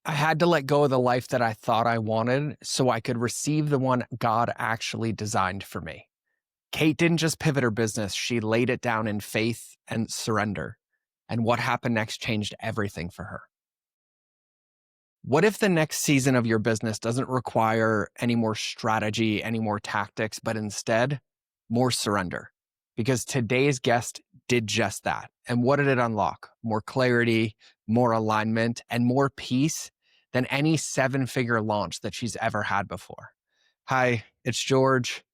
I had to let go of the life that I thought I wanted so I could receive the one God actually designed for me. Kate didn't just pivot her business, she laid it down in faith and surrender. And what happened next changed everything for her. What if the next season of your business doesn't require any more strategy, any more tactics, but instead more surrender? Because today's guest did just that. And what did it unlock? More clarity, more alignment, and more peace than any seven-figure launch that she's ever had before. Hi, it's George.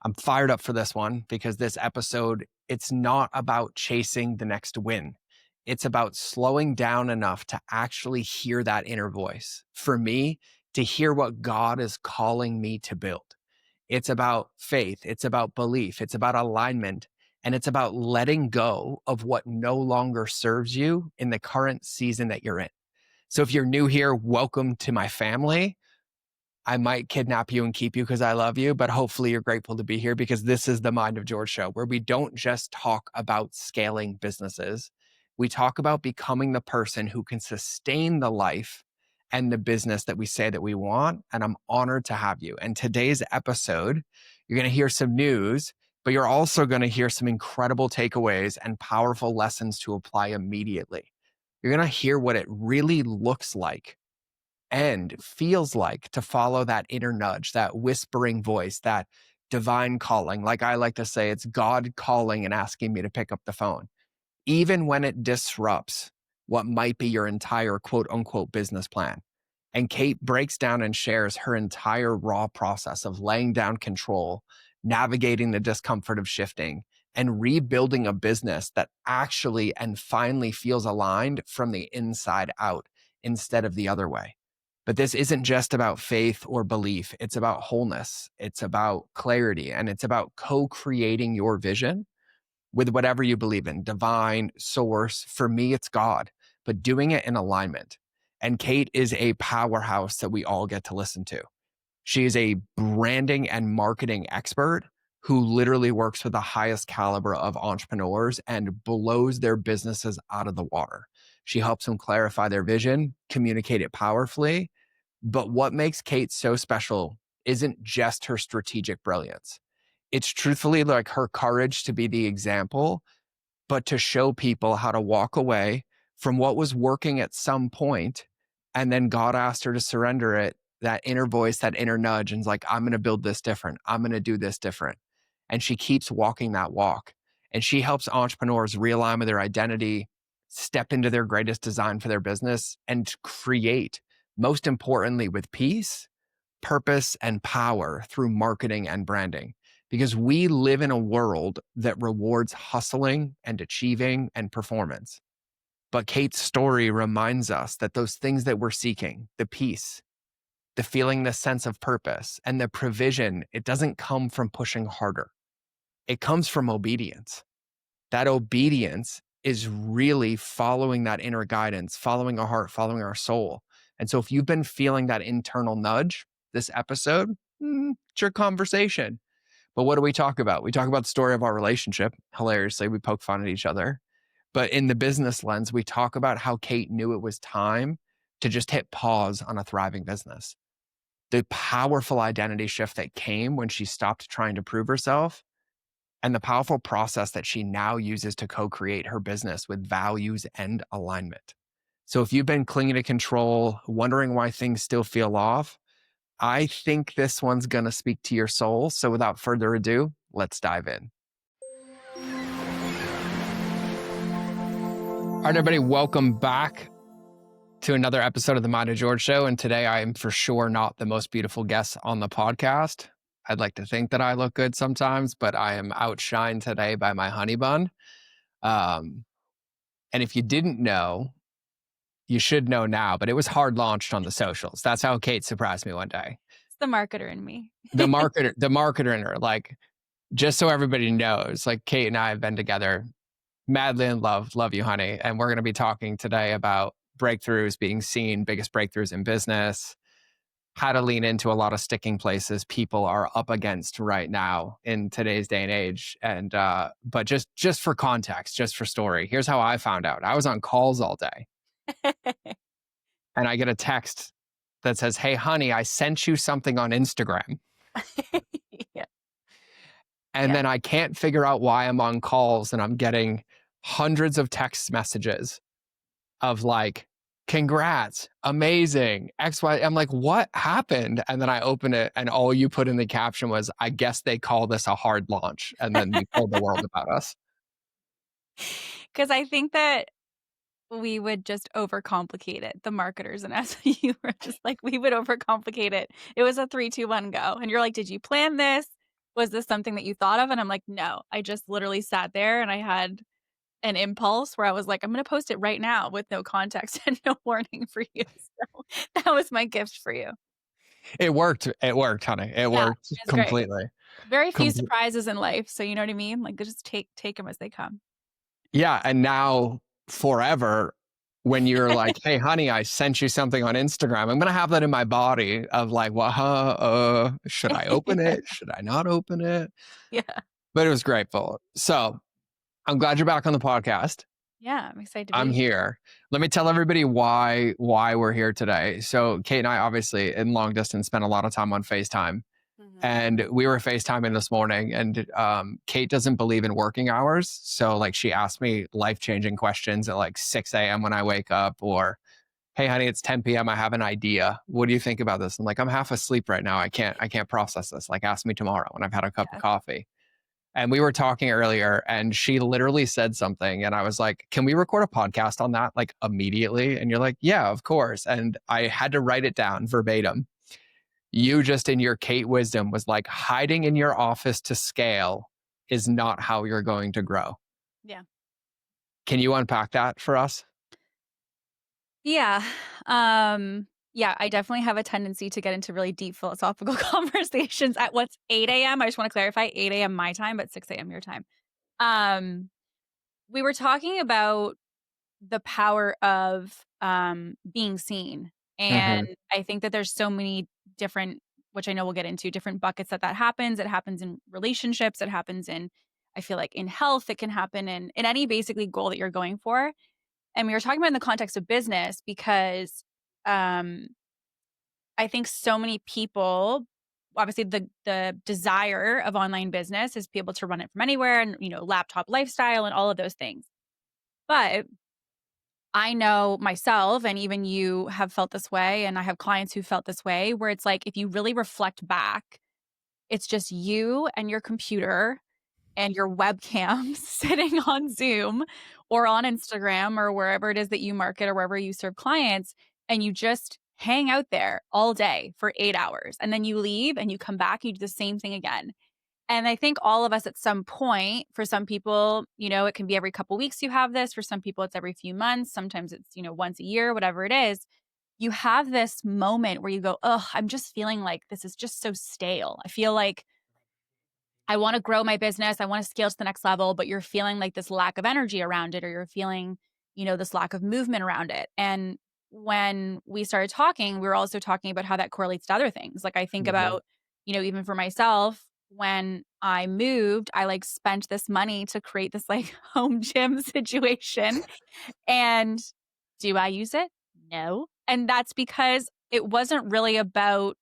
I'm fired up for this one because this episode, it's not about chasing the next win. It's about slowing down enough to actually hear that inner voice. For me, to hear what God is calling me to build. It's about faith. It's about belief. It's about alignment. And it's about letting go of what no longer serves you in the current season that you're in. So if you're new here, welcome to my family. I might kidnap you and keep you because I love you, but hopefully you're grateful to be here because this is the Mind of George show where we don't just talk about scaling businesses. We talk about becoming the person who can sustain the life and the business that we say that we want. And I'm honored to have you. And today's episode, you're going to hear some news, but you're also going to hear some incredible takeaways and powerful lessons to apply immediately. You're going to hear what it really looks like and feels like to follow that inner nudge, that whispering voice, that divine calling. Like I like to say, it's God calling and asking me to pick up the phone, even when it disrupts what might be your entire quote unquote business plan. And Kate breaks down and shares her entire raw process of laying down control, navigating the discomfort of shifting, and rebuilding a business that actually and finally feels aligned from the inside out instead of the other way. But this isn't just about faith or belief. It's about wholeness. It's about clarity, and it's about co-creating your vision with whatever you believe in, divine, source. For me, it's God, but doing it in alignment. And Kate is a powerhouse that we all get to listen to. She is a branding and marketing expert who literally works with the highest caliber of entrepreneurs and blows their businesses out of the water. She helps them clarify their vision, communicate it powerfully. But what makes Kate so special isn't just her strategic brilliance. It's truthfully like her courage to be the example, but to show people how to walk away from what was working at some point, and then God asked her to surrender it, that inner voice, that inner nudge, and is like, I'm going to build this different. I'm going to do this different. And she keeps walking that walk. And she helps entrepreneurs realign with their identity, step into their greatest design for their business, and create, most importantly, with peace, purpose, and power through marketing and branding. Because we live in a world that rewards hustling and achieving and performance. But Kate's story reminds us that those things that we're seeking, the peace, the feeling, the sense of purpose, and the provision, it doesn't come from pushing harder. It comes from obedience. That obedience is really following that inner guidance, following our heart, following our soul. And so if you've been feeling that internal nudge this episode, it's your conversation. But what do we talk about? We talk about the story of our relationship. Hilariously, we poke fun at each other. But in the business lens, we talk about how Kate knew it was time to just hit pause on a thriving business. The powerful identity shift that came when she stopped trying to prove herself, and the powerful process that she now uses to co-create her business with values and alignment. So if you've been clinging to control, wondering why things still feel off, I think this one's going to speak to your soul. So without further ado, let's dive in. All right, everybody, welcome back to another episode of the Mind of George show. And today I am for sure not the most beautiful guest on the podcast. I'd like to think that I look good sometimes, but I am outshined today by my honey bun. And if you didn't know, you should know now, but it was hard launched on the socials. That's how Kate surprised me one day. It's the marketer in me. The marketer in her, like, just so everybody knows, like Kate and I have been together madly in love you, honey. And we're going to be talking today about breakthroughs, being seen, biggest breakthroughs in business, how to lean into a lot of sticking places people are up against right now in today's day and age. And, but just for context, just for story, here's how I found out. I was on calls all day. and I get a text that says, "Hey, honey, I sent you something on Instagram." Yeah. And Yeah. then I can't figure out why I'm on calls and I'm getting hundreds of text messages of like, congrats, amazing, XY. I'm like, what happened? And then I open it and all you put in the caption was, I guess they call this a hard launch. And then you told the world about us. Because I think that we would just overcomplicate it. The marketers and us, you were just like, we would overcomplicate it. It was a 3, 2, 1, go. And you're like, did you plan this? Was this something that you thought of? And I'm like, no, I just literally sat there and I had an impulse where I was like, I'm going to post it right now with no context and no warning for you. So that was my gift for you. It worked. It worked, honey. It Yeah, worked it's great. completely. Very few Com- surprises in life. So you know what I mean? Like just take them as they come. yeah. And now forever, when you're like, hey, honey, I sent you something on Instagram, I'm going to have that in my body of like, well, should I open it? Should I not open it? Yeah. But it was grateful. So I'm glad you're back on the podcast. Yeah, I'm excited to I'm be here. here. Let me tell everybody why we're here today. So Kate and I obviously in long distance spent a lot of time on FaceTime. Mhm. And we were FaceTiming this morning, and Kate doesn't believe in working hours. So like she asked me life-changing questions at like 6 a.m. when I wake up, or hey honey, it's 10 p.m. I have an idea. What do you think about this? I'm like, I'm half asleep right now. I can't process this. Like ask me tomorrow when I've had a cup of Yeah. coffee. And we were talking earlier, and she literally said something. And I was like, can we record a podcast on that like immediately? And you're like, yeah, of course. And I had to write it down verbatim. You just in your Kate wisdom was like, hiding in your office to scale is not how you're going to grow. Yeah. Can you unpack that for us? Yeah. Yeah, I definitely have a tendency to get into really deep philosophical conversations at what's 8 a.m. I just want to clarify 8 a.m. my time, but 6 a.m. your time. Um, we were talking about the power of being seen. Mm-hmm. And I think that there's so many different, which I know we'll get into, different buckets that happens. It happens in relationships. It happens in, I feel like in health, it can happen in any basically goal that you're going for. And we were talking about in the context of business because um, I think so many people, obviously the desire of online business is to be able to run it from anywhere and, laptop lifestyle and all of those things. But I know myself, and even you have felt this way, and I have clients who felt this way, where it's like if you really reflect back, it's just you and your computer and your webcam sitting on Zoom or on Instagram or wherever it is that you market or wherever you serve clients, and you just hang out there all day for 8 hours. And then you leave and you come back and you do the same thing again. And I think all of us at some point, for some people, it can be every couple weeks you have this. For some people, it's every few months. Sometimes it's, once a year, whatever it is. You have this moment where you go, oh, I'm just feeling like this is just so stale. I feel like I want to grow my business. I want to scale to the next level, but you're feeling like this lack of energy around it, or you're feeling, this lack of movement around it. And when we started talking, we were also talking about how that correlates to other things. Like I think Mm-hmm. about, even for myself, when I moved, I like spent this money to create this like home gym situation. And do I use it? No. And that's because it wasn't really about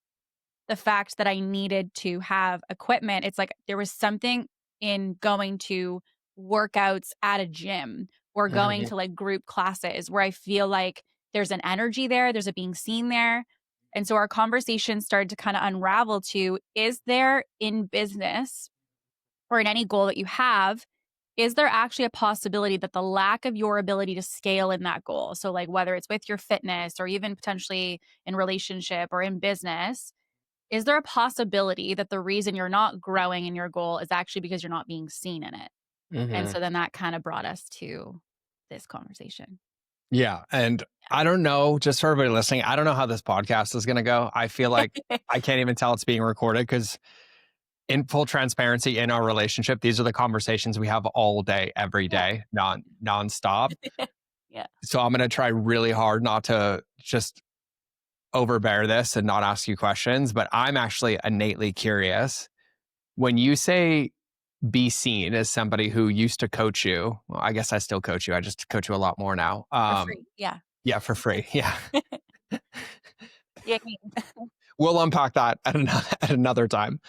the fact that I needed to have equipment. It's like there was something in going to workouts at a gym or going Mm-hmm. to like group classes where I feel like there's an energy there, there's a being seen there. And so our conversation started to kind of unravel to, is there in business or in any goal that you have, is there actually a possibility that the lack of your ability to scale in that goal, so like whether it's with your fitness or even potentially in relationship or in business, is there a possibility that the reason you're not growing in your goal is actually because you're not being seen in it? And Mm-hmm. so then that kind of brought us to this conversation. Yeah. And I don't know, just for everybody listening, I don't know how this podcast is going to go. I feel like I can't even tell it's being recorded because, in full transparency, in our relationship, these are the conversations we have all day, every Yeah. day, nonstop. Yeah. So I'm going to try really hard not to just overbear this and not ask you questions, but I'm actually innately curious. When you say be seen as somebody who used to coach you, well, I guess I still coach you. I just coach you a lot more now. For free. Yeah. Yeah, for free. Yeah. Yeah. We'll unpack that at at another time.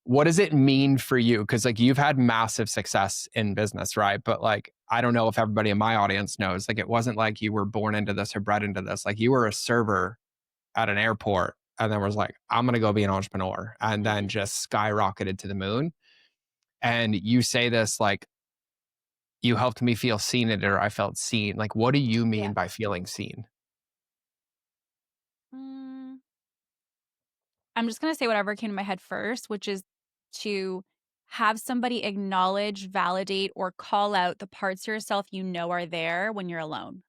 What does it mean for you? Because like you've had massive success in business, right? But like I don't know if everybody in my audience knows. Like it wasn't like you were born into this or bred into this. Like you were a server at an airport and then was like, I'm gonna go be an entrepreneur, and then just skyrocketed to the moon. And you say this like you helped me feel seen it or I felt seen. Like what do you Yeah. mean by feeling seen? Mm, I'm just gonna say whatever came to my head first, which is to have somebody acknowledge, validate, or call out the parts of yourself you know are there when you're alone.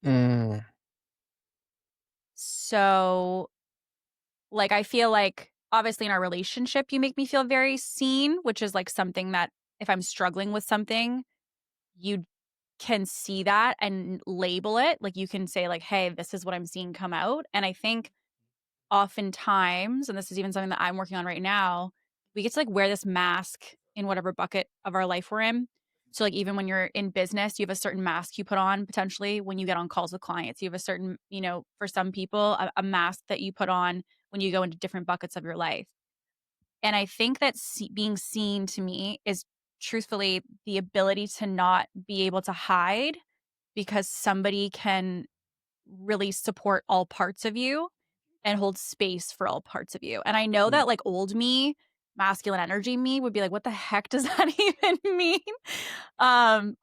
Mm, So, like, I feel like obviously in our relationship, you make me feel very seen, which is like something that if I'm struggling with something, you can see that and label it. Like, you can say, like, hey, this is what I'm seeing come out. And I think oftentimes, and this is even something that I'm working on right now, we get to like wear this mask in whatever bucket of our life we're in. So, like, even when you're in business, you have a certain mask you put on potentially when you get on calls with clients. You have a certain, for some people, a mask that you put on when you go into different buckets of your life. And I think that being seen to me is truthfully the ability to not be able to hide because somebody can really support all parts of you and hold space for all parts of you. And I know mm, that like old me, masculine energy me would be like, what the heck does that even mean?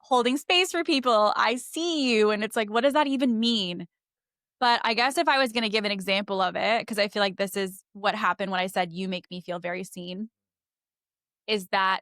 Holding space for people. I see you. And it's like, what does that even mean? But I guess if I was going to give an example of it, because I feel like this is what happened when I said, you make me feel very seen, is that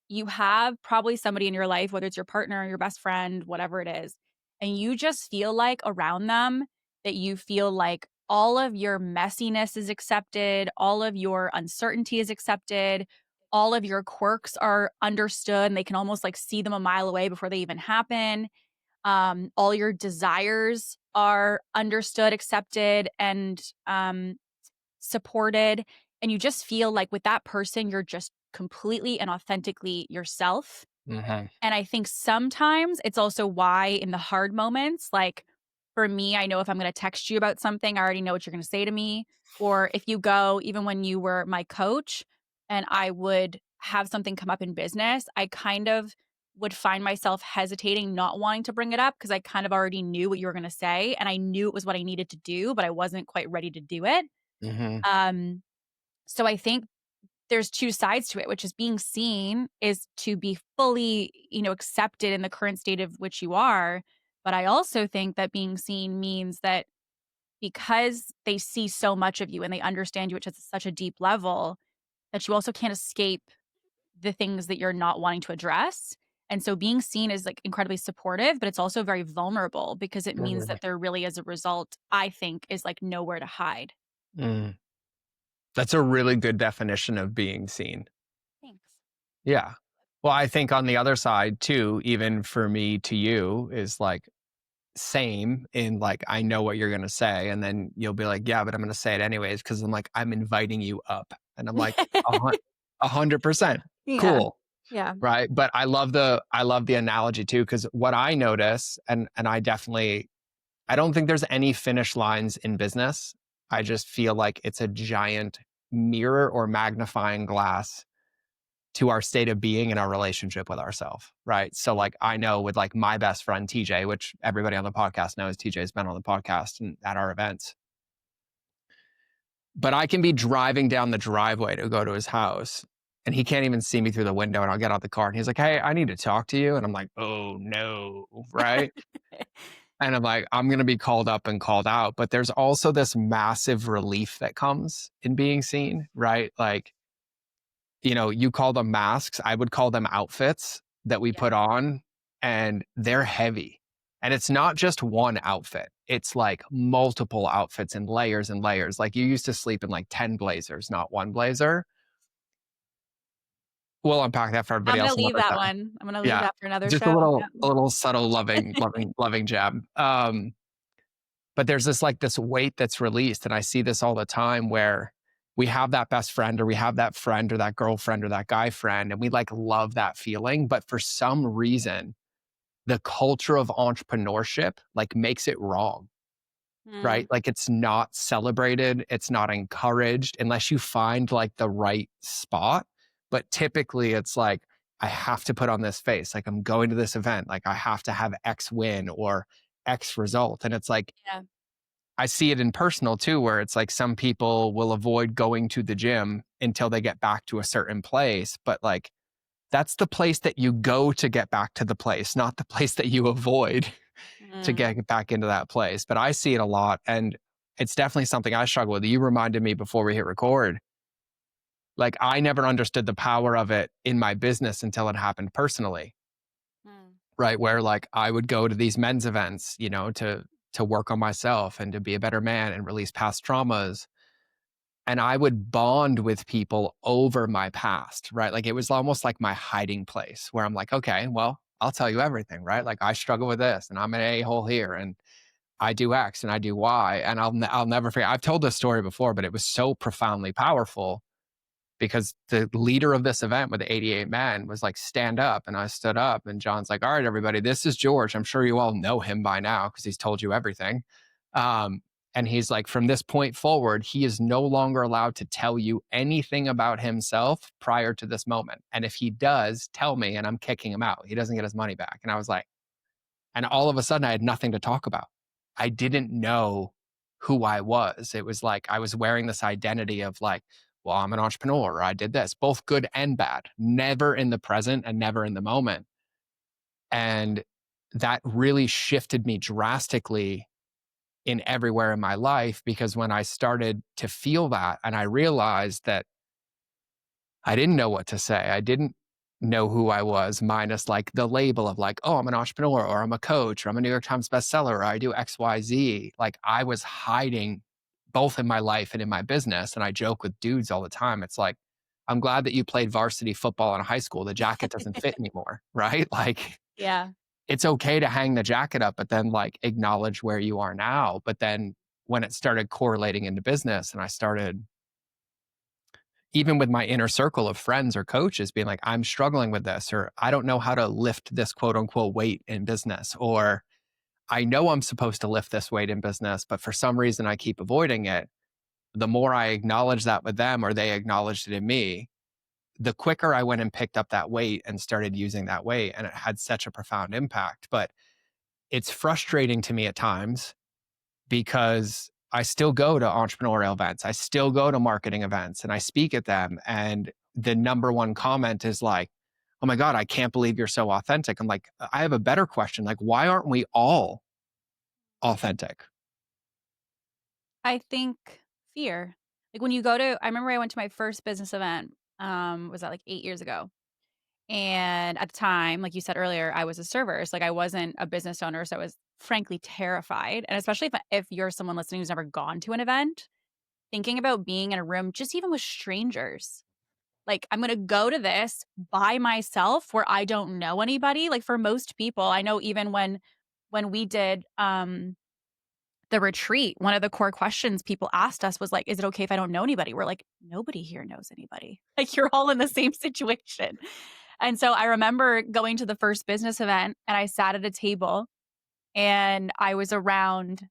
you have probably somebody in your life, whether it's your partner, your best friend, whatever it is, and you just feel like around them that you feel like all of your messiness is accepted, all of your uncertainty is accepted, all of your quirks are understood, and they can almost like see them a mile away before they even happen. All your desires are understood, accepted, and supported. And you just feel like with that person, you're just completely and authentically yourself. mhm, And I think sometimes it's also why in the hard moments, like for me, I know if I'm going to text you about something, I already know what you're going to say to me. Or if you go, even when you were my coach and I would have something come up in business, I kind of would find myself hesitating, not wanting to bring it up because I kind of already knew what you were going to say. And I knew it was what I needed to do, but I wasn't quite ready to do it. mhm, Um, so I think there's 2 sides to it, which is being seen is to be fully, accepted in the current state of which you are. But I also think that being seen means that because they see so much of you and they understand you, which is such a deep level, that you also can't escape the things that you're not wanting to address. And so being seen is like incredibly supportive, but it's also very vulnerable because it means mhm, that there really, as a result, I think, is like nowhere to hide. mm. That's a really good definition of being seen. Thanks. Yeah. Well, I think on the other side too, even for me to you, is like same in like, I know what you're gonna say, and then you'll be like, "Yeah, but I'm gonna say it anyways because 'cause I'm like, I'm inviting you up." And I'm like, "A hun 100%. Yeah. Cool." Yeah. Right? But I love the analogy too, because what I notice, and I don't think there's any finish lines in business. I just feel like it's a giant mirror or magnifying glass to our state of being and our relationship with ourselves, right? So like I know with like my best friend TJ, which everybody on the podcast knows TJ's been on the podcast and at our events. But I can be driving down the driveway to go to his house and he can't even see me through the window and I'll get out the car and he's like, "Hey, I need to talk to you." And I'm like, "Oh no." Right? And I'm like, I'm going to be called up and called out. But there's also this massive relief that comes in being seen, right? Like, you call them masks. I would call them outfits that we Yeah. put on, and they're heavy. And it's not just one outfit, it's like multiple outfits and layers and layers. Like you used to sleep in like 10 blazers, not one blazer. We'll unpack that for everybody I'm gonna else leave another that time. one. I'm gonna leave Yeah. that for another Just show. a little subtle loving jab. But there's this weight that's released. And I see this all the time where we have that best friend or we have that friend or that girlfriend or that guy friend, and we like love that feeling. But for some reason, the culture of entrepreneurship like makes it wrong. Mm, right? Like it's not celebrated, it's not encouraged unless you find like the right spot. But typically it's like, I have to put on this face. Like I'm going to this event, like I have to have X win or X result. And it's like, yeah. I see it in personal too, where it's like some people will avoid going to the gym until they get back to a certain place. But like, that's the place that you go to get back to the place, not the place that you avoid to Mm, get back into that place. But I see it a lot. And it's definitely something I struggle with. You reminded me before we hit record. Like, I never understood the power of it in my business until it happened personally, mm. right? Where like I would go to these men's events, to work on myself and to be a better man and release past traumas. And I would bond with people over my past, right? Like it was almost like my hiding place where I'm like, okay, well, I'll tell you everything, right? Like I struggle with this and I'm an a-hole here and I do X and I do Y. And I'll never forget. I've told this story before, but it was so profoundly powerful because the leader of this event with the 88 men was like, stand up. And I stood up and John's like, all right, everybody, this is George. I'm sure you all know him by now because he's told you everything. Um, and he's like, from this point forward, he is no longer allowed to tell you anything about himself prior to this moment. And if he does, tell me and I'm kicking him out. He doesn't get his money back. And I was like, and all of a sudden I had nothing to talk about. I didn't know who I was. It was like I was wearing this identity of like, well, I'm an entrepreneur, or I did this, both good and bad, never in the present and never in the moment. And that really shifted me drastically in everywhere in my life because when I started to feel that and I realized that I didn't know what to say. I didn't know who I was, minus like the label of like, oh, I'm an entrepreneur or I'm a coach or I'm a New York Times bestseller or I do XYZ. Like I was hiding both in my life and in my business. And I joke with dudes all the time. It's like, I'm glad that you played varsity football in high school. The jacket doesn't fit anymore, right? Like Yeah. it's okay to hang the jacket up, but then like acknowledge where you are now. But then when it started correlating into business and I started even with my inner circle of friends or coaches being like, I'm struggling with this, or I don't know how to lift this quote unquote weight in business, or I know I'm supposed to lift this weight in business, but for some reason I keep avoiding it. The more I acknowledge that with them or they acknowledged it in me, the quicker I went and picked up that weight and started using that weight. And it had such a profound impact. But it's frustrating to me at times because I still go to entrepreneurial events. I still go to marketing events and I speak at them. And the number one comment is like, oh my God, I can't believe you're so authentic. I'm like, I have a better question. Like, why aren't we all authentic? I think fear. Like when you go to I remember I went to my first business event, was that like 8 years ago? And at the time, like you said earlier, I was a server. So like I wasn't a business owner. So I was frankly terrified. And especially if you're someone listening who's never gone to an event, thinking about being in a room, just even with strangers. Like I'm gonna go to this by myself where I don't know anybody. Like for most people, I know even when we did the retreat, one of the core questions people asked us was like, "Is it okay if I don't know anybody?" We're like, "Nobody here knows anybody. Like, you're all in the same situation." And so I remember going to the first business event and I sat at a table and I was around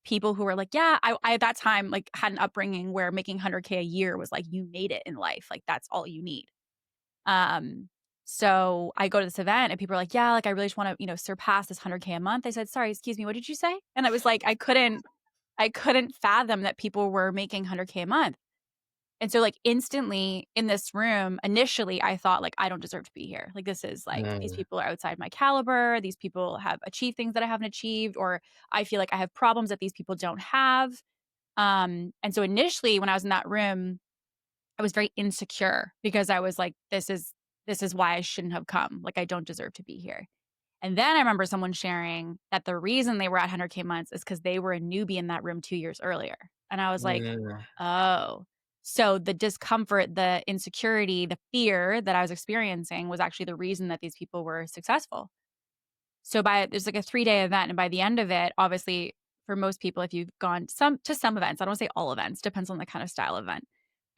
people who were like, "Yeah, I at that time, like, had an upbringing where making 100K a year was like, you made it in life. Like, that's all you need." Um, so I go to this event and people are like, "Yeah, like, I really just wanna, surpass this 100K a month." I said, "Sorry, excuse me, what did you say?" And I was like, I couldn't fathom that people were making 100K a month. And so, like, instantly in this room, initially, I thought, like, I don't deserve to be here. Like, this is like, these Mm, people are outside my caliber. These people have achieved things that I haven't achieved, or I feel like I have problems that these people don't have. And so initially, when I was in that room, I was very insecure because I was like, this is why I shouldn't have come. Like, I don't deserve to be here. And then I remember someone sharing that the reason they were at 100K months is because they were a newbie in that room 2 years earlier. And I was like, mm, oh. So the discomfort, the insecurity, the fear that I was experiencing was actually the reason that these people were successful. So there's like a 3-day event. And by the end of it, obviously, for most people, if you've gone to some events, I don't say all events, depends on the kind of style event.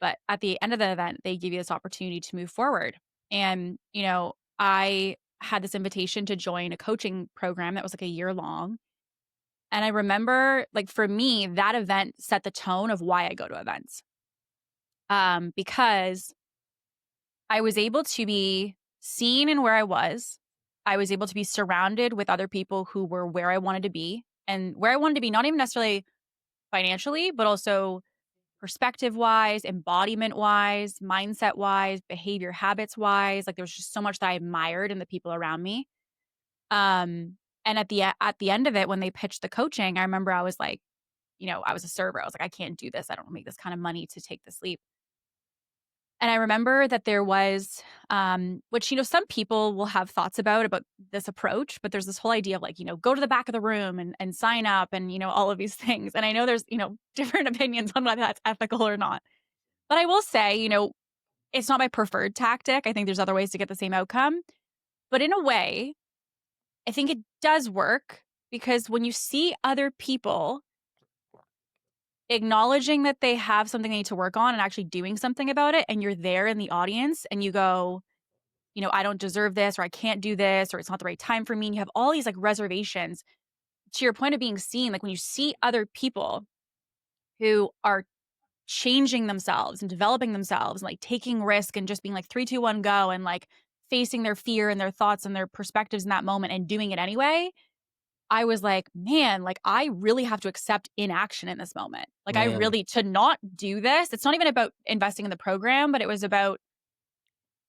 But at the end of the event, they give you this opportunity to move forward. And, I had this invitation to join a coaching program that was like a year long. And I remember, like, for me, that event set the tone of why I go to events. Because I was able to be seen in where I was. I was able to be surrounded with other people who were where I wanted to be, and where I wanted to be, not even necessarily financially, but also perspective wise, embodiment wise, mindset wise, behavior habits wise. Like, there was just so much that I admired in the people around me. And at the end of it, when they pitched the coaching, I remember I was like, I was a server. I was like, I can't do this. I don't make this kind of money to take this leap. And I remember that there was, which, some people will have thoughts about this approach, but there's this whole idea of, like, go to the back of the room and sign up and, all of these things. And I know there's, different opinions on whether that's ethical or not. But I will say, it's not my preferred tactic. I think there's other ways to get the same outcome. But in a way, I think it does work, because when you see other people acknowledging that they have something they need to work on and actually doing something about it, and you're there in the audience and you go, I don't deserve this, or I can't do this, or it's not the right time for me. And you have all these, like, reservations. To your point of being seen, like, when you see other people who are changing themselves and developing themselves and, like, taking risk and just being like 3, 2, 1, go, and, like, facing their fear and their thoughts and their perspectives in that moment and doing it anyway, I was like, man, like, I really have to accept inaction in this moment. Like, I Man. really, to not do this, it's not even about investing in the program, but it was about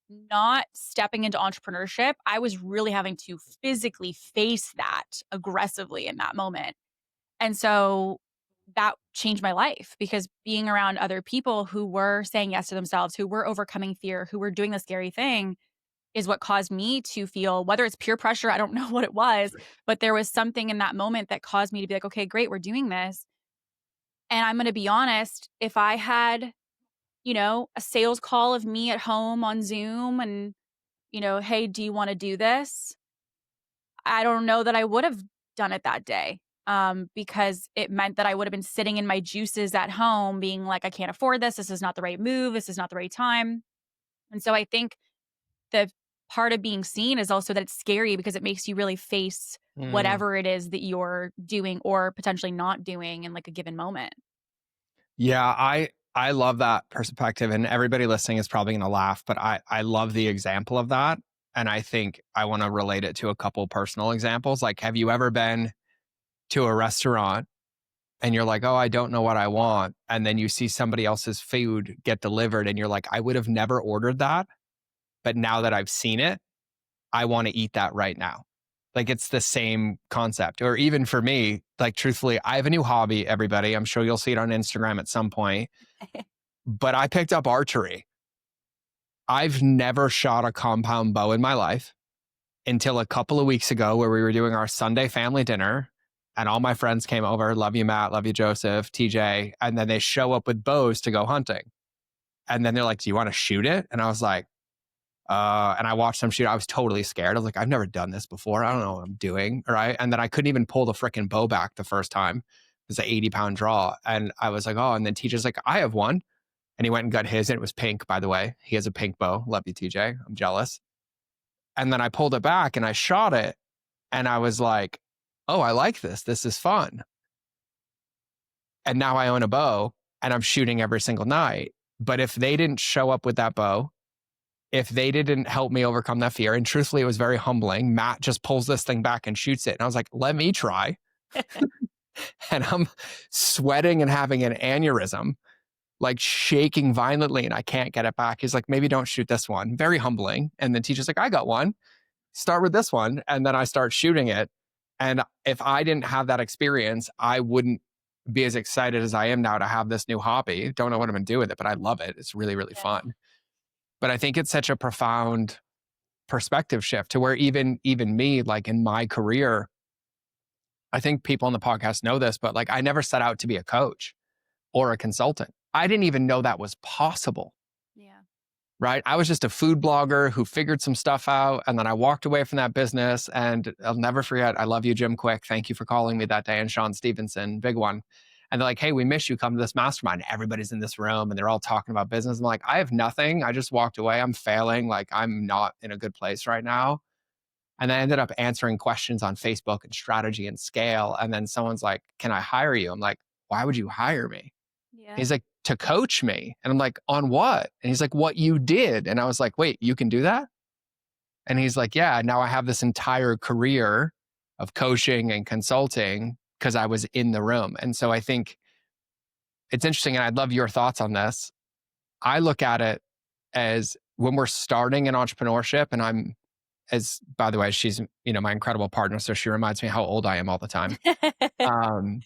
not stepping into entrepreneurship. I was really having to physically face that aggressively in that moment. And so that changed my life, because being around other people who were saying yes to themselves, who were overcoming fear, who were doing the scary thing, is what caused me to feel, whether it's peer pressure, I don't know what it was, but there was something in that moment that caused me to be like, okay, great, we're doing this. And I'm going to be honest, if I had, a sales call of me at home on Zoom and, hey, do you want to do this? I don't know that I would have done it that day. Because it meant that I would have been sitting in my juices at home being like, I can't afford this. This is not the right move. This is not the right time. And so I think the part of being seen is also that it's scary, because it makes you really face Mm. whatever it is that you're doing or potentially not doing in, like, a given moment. Yeah, I love that perspective, and everybody listening is probably going to laugh, but I love the example of that, and I think I want to relate it to a couple personal examples. Like, have you ever been to a restaurant and you're like, "Oh, I don't know what I want," and then you see somebody else's food get delivered, and you're like, "I would have never ordered that, but now that I've seen it, I want to eat that right now." Like, it's the same concept. Or even for me, like, truthfully, I have a new hobby, everybody. I'm sure you'll see it on Instagram at some point, but I picked up archery. I've never shot a compound bow in my life until a couple of weeks ago, where we were doing our Sunday family dinner and all my friends came over. Love you, Matt. Love you, Joseph, TJ. And then they show up with bows to go hunting. And then they're like, "Do you want to shoot it?" And I was like, and I watched them shoot. I was totally scared. I was like, I've never done this before. I don't know what I'm doing. Right. And then I couldn't even pull the freaking bow back the first time. It was an 80-pound draw. And I was like, oh, and then TJ's like, I have one. And he went and got his, and it was pink, by the way. He has a pink bow. Love you, TJ. I'm jealous. And then I pulled it back and I shot it. And I was like, oh, I like this. This is fun. And now I own a bow and I'm shooting every single night. But if they didn't show up with that bow, if they didn't help me overcome that fear, and truthfully, it was very humbling. Matt just pulls this thing back and shoots it. And I was like, let me try. And I'm sweating and having an aneurysm, like shaking violently, and I can't get it back. He's like, maybe don't shoot this one. Very humbling. And the teacher's like, I got one. Start with this one. And then I start shooting it. And if I didn't have that experience, I wouldn't be as excited as I am now to have this new hobby. Don't know what I'm going to do with it, but I love it. It's really, really Yeah. fun. But I think it's such a profound perspective shift to where even me, like in my career, I think people on the podcast know this, but like I never set out to be a coach or a consultant. I didn't even know that was possible. Yeah. Right. I was just a food blogger who figured some stuff out. And then I walked away from that business. And I'll never forget. I love you, Jim Quick. Thank you for calling me that day. And Sean Stevenson, big one. And they're like, hey, we miss you. Come to this mastermind. Everybody's in this room and they're all talking about business. I'm like, I have nothing. I just walked away. I'm failing. Like, I'm not in a good place right now. And I ended up answering questions on Facebook and strategy and scale. And then someone's like, "Can I hire you?" I'm like, "Why would you hire me?" Yeah. He's like, "To coach me." And I'm like, "On what?" And he's like, "What you did." And I was like, "Wait, you can do that?" And he's like, "Yeah, now I have this entire career of coaching and consulting because I was in the room." And so I think it's interesting. And I'd love your thoughts on this. I look at it as when we're starting in entrepreneurship, and by the way, she's, my incredible partner. So she reminds me how old I am all the time. Um,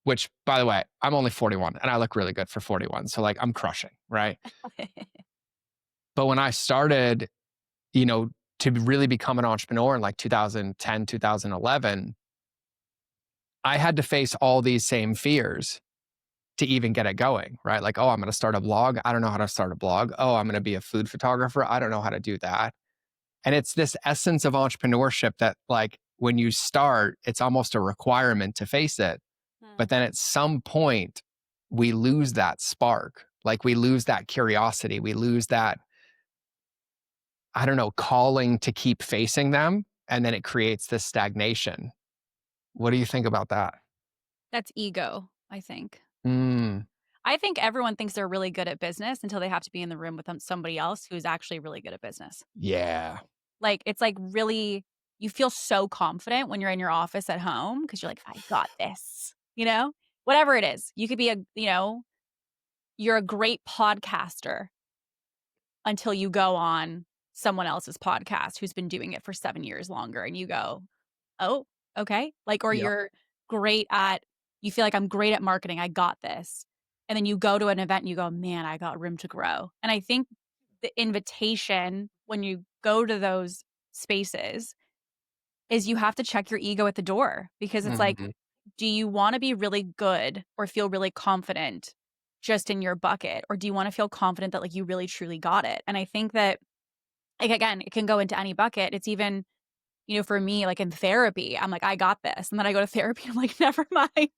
which, by the way, I'm only 41 and I look really good for 41. So, like, I'm crushing, right? But when I started, you know, to really become an entrepreneur in like 2010, 2011, I had to face all these same fears to even get it going, right? Like, oh, I'm going to start a blog. I don't know how to start a blog. Oh, I'm going to be a food photographer. I don't know how to do that. And it's this essence of entrepreneurship that, like, when you start, it's almost a requirement to face it. But Mm. then at some point, we lose that spark. Like, we lose that curiosity. We lose that, I don't know, calling to keep facing them. And then it creates this stagnation. What do you think about that? That's ego, I think. Mm, I think everyone thinks they're really good at business until they have to be in the room with somebody else who's actually really good at business. yeah. Like, it's like really, you feel so confident when you're in your office at home because you're like, I got this, whatever it is. You could be you're a great podcaster until you go on someone else's podcast who's been doing it for 7 years longer and you go, oh, okay. Like, or Yep. you're great at, you feel like I'm great at marketing. I got this. And then you go to an event and you go, man, I got room to grow. And I think the invitation when you go to those spaces is you have to check your ego at the door because it's like, Mhm, do you want to be really good or feel really confident just in your bucket? Or do you want to feel confident that like you really truly got it? And I think that, like, again, it can go into any bucket. It's even, for me, like in therapy, I'm like, I got this. And then I go to therapy, I'm like, never mind.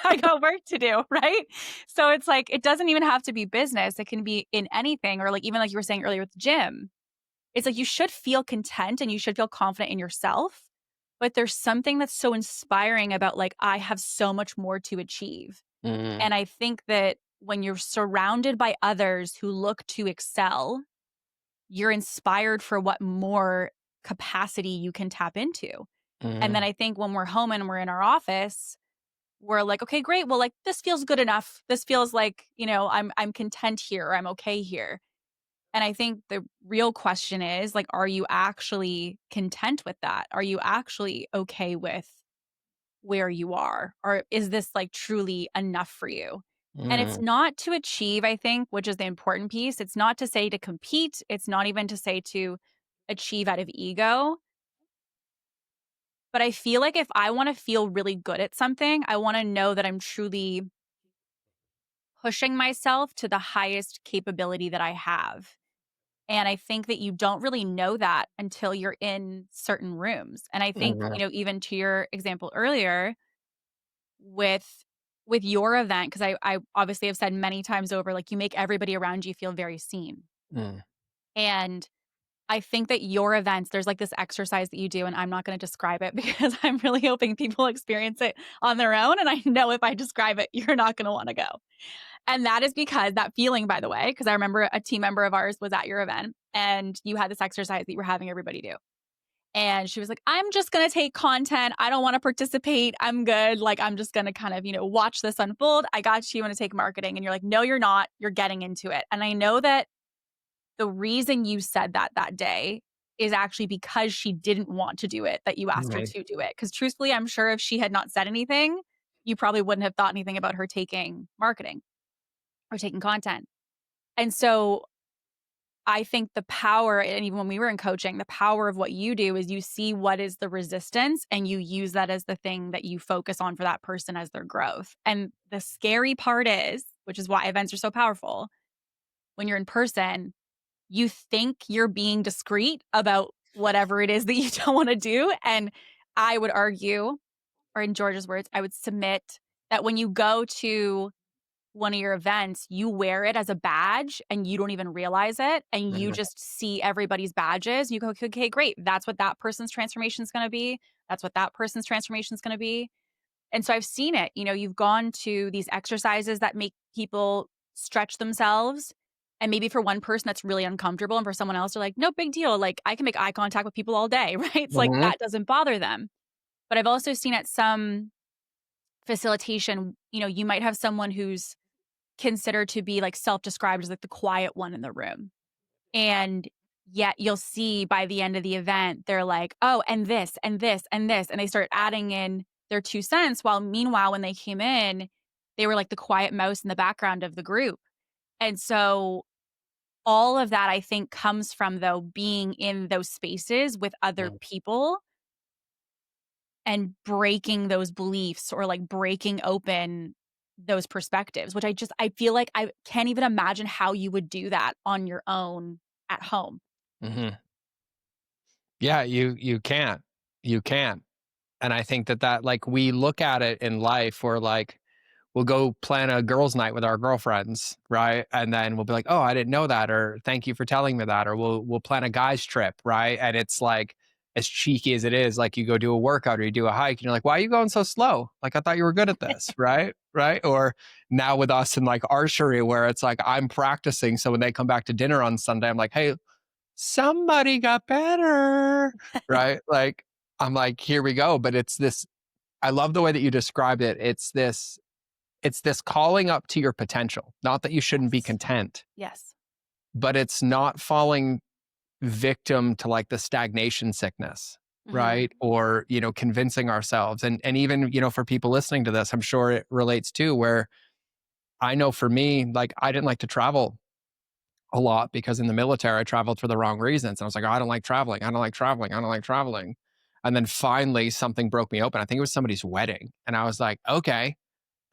I got work to do. Right. So it's like, it doesn't even have to be business. It can be in anything. Or like, even like you were saying earlier with the gym, it's like you should feel content and you should feel confident in yourself. But there's something that's so inspiring about like, I have so much more to achieve. mhm, And I think that when you're surrounded by others who look to excel, you're inspired for what more capacity you can tap into. And then mhm, I think when we're home and we're in our office, we're like, okay, great. Well, like this feels good enough. This feels like, I'm content here or I'm okay here. And I think the real question is like, are you actually content with that? Are you actually okay with where you are? Or is this like truly enough for you? And it's mhm, not to achieve, I think, which is the important piece. It's not to say to compete. It's not even to say to achieve out of ego. But I feel like if I want to feel really good at something, I want to know that I'm truly pushing myself to the highest capability that I have. And I think that you don't really know that until you're in certain rooms. And I think, mhm, even to your example earlier with your event, because I obviously have said many times over, like you make everybody around you feel very seen. mm, And I think that your events, there's like this exercise that you do, and I'm not going to describe it because I'm really hoping people experience it on their own. And I know if I describe it, you're not going to want to go. And that is because that feeling, by the way, because I remember a team member of ours was at your event and you had this exercise that you were having everybody do. And she was like, I'm just going to take content. I don't want to participate. I'm good. Like, I'm just going to kind of, watch this unfold. I got you. You want to take marketing. And you're like, no, you're not. You're getting into it. And I know that the reason you said that day is actually because she didn't want to do it, that you asked her right. to do it. Because truthfully, I'm sure if she had not said anything, you probably wouldn't have thought anything about her taking marketing or taking content. And so I think the power, and even when we were in coaching, the power of what you do is you see what is the resistance and you use that as the thing that you focus on for that person as their growth. And the scary part is, which is why events are so powerful, when you're in person, you think you're being discreet about whatever it is that you don't want to do. And I would argue, or in George's words, I would submit that when you go to one of your events, you wear it as a badge and you don't even realize it. And you Mhm. just see everybody's badges. You go, okay, great. That's what that person's transformation is going to be. That's what that person's transformation is going to be. And so I've seen it. You've gone to these exercises that make people stretch themselves. And maybe for one person, that's really uncomfortable. And for someone else, they're like, no big deal. Like, I can make eye contact with people all day, right? It's like Mhm. that doesn't bother them. But I've also seen at some facilitation, you might have someone who's considered to be like self-described as like the quiet one in the room. And yet you'll see by the end of the event, they're like, oh, and this, and this, and this. And they start adding in their 2 cents. While meanwhile, when they came in, they were like the quiet mouse in the background of the group. And so all of that, I think, comes from, though, being in those spaces with other Mhm. people and breaking those beliefs or like breaking open those perspectives, which I feel like I can't even imagine how you would do that on your own at home. Mhm. Yeah, you can't. You can't. And I think that like we look at it in life where like we'll go plan a girls' night with our girlfriends, right? And then we'll be like, "Oh, I didn't know that," or "Thank you for telling me that," or we'll plan a guys' trip, right? And it's like as cheeky as it is, like you go do a workout or you do a hike, and you're like, "Why are you going so slow? Like I thought you were good at this," right? Right? Or now with us in like archery, where it's like I'm practicing, so when they come back to dinner on Sunday, I'm like, "Hey, somebody got better," right? Like I'm like, "Here we go," but it's this. I love the way that you described it. It's this calling up to your potential. Not that you shouldn't be Yes. content, Yes. but it's not falling victim to like the stagnation sickness, Mhm. right? Or, convincing ourselves. And even, for people listening to this, I'm sure it relates too, where I know for me, like I didn't like to travel a lot because in the military I traveled for the wrong reasons. And I was like, oh, I don't like traveling. I don't like traveling. I don't like traveling. And then finally something broke me open. I think it was somebody's wedding. And I was like, okay,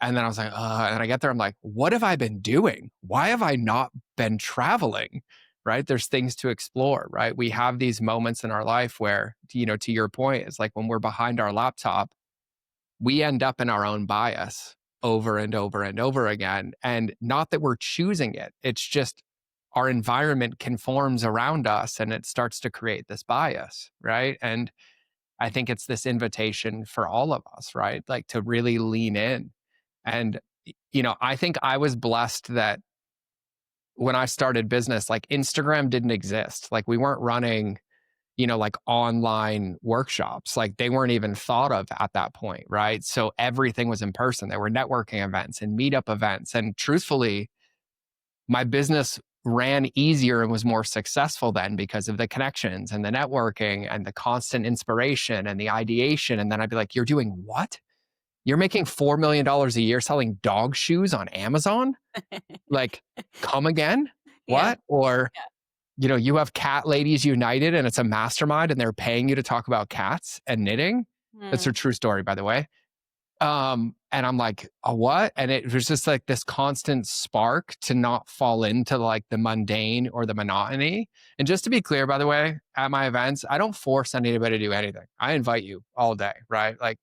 and then I was like, and I get there, I'm like, what have I been doing? Why have I not been traveling? Right? There's things to explore, right? We have these moments in our life where, to your point, it's like when we're behind our laptop, we end up in our own bias over and over and over again. And not that we're choosing it, it's just our environment conforms around us and it starts to create this bias, right? And I think it's this invitation for all of us, right? Like to really lean in and, I think I was blessed that when I started business, like Instagram didn't exist. Like we weren't running, like online workshops. Like they weren't even thought of at that point. Right. So everything was in person. There were networking events and meetup events. And truthfully, my business ran easier and was more successful then because of the connections and the networking and the constant inspiration and the ideation. And then I'd be like, you're doing what? You're making $4 million a year selling dog shoes on Amazon? Like, come again? Yeah. What? Or, Yeah. you have Cat Ladies United and it's a mastermind and they're paying you to talk about cats and knitting. That's a Mm. true story, by the way. And I'm like, a what? And it was just like this constant spark to not fall into like the mundane or the monotony. And just to be clear, by the way, at my events, I don't force anybody to do anything. I invite you all day, right? Like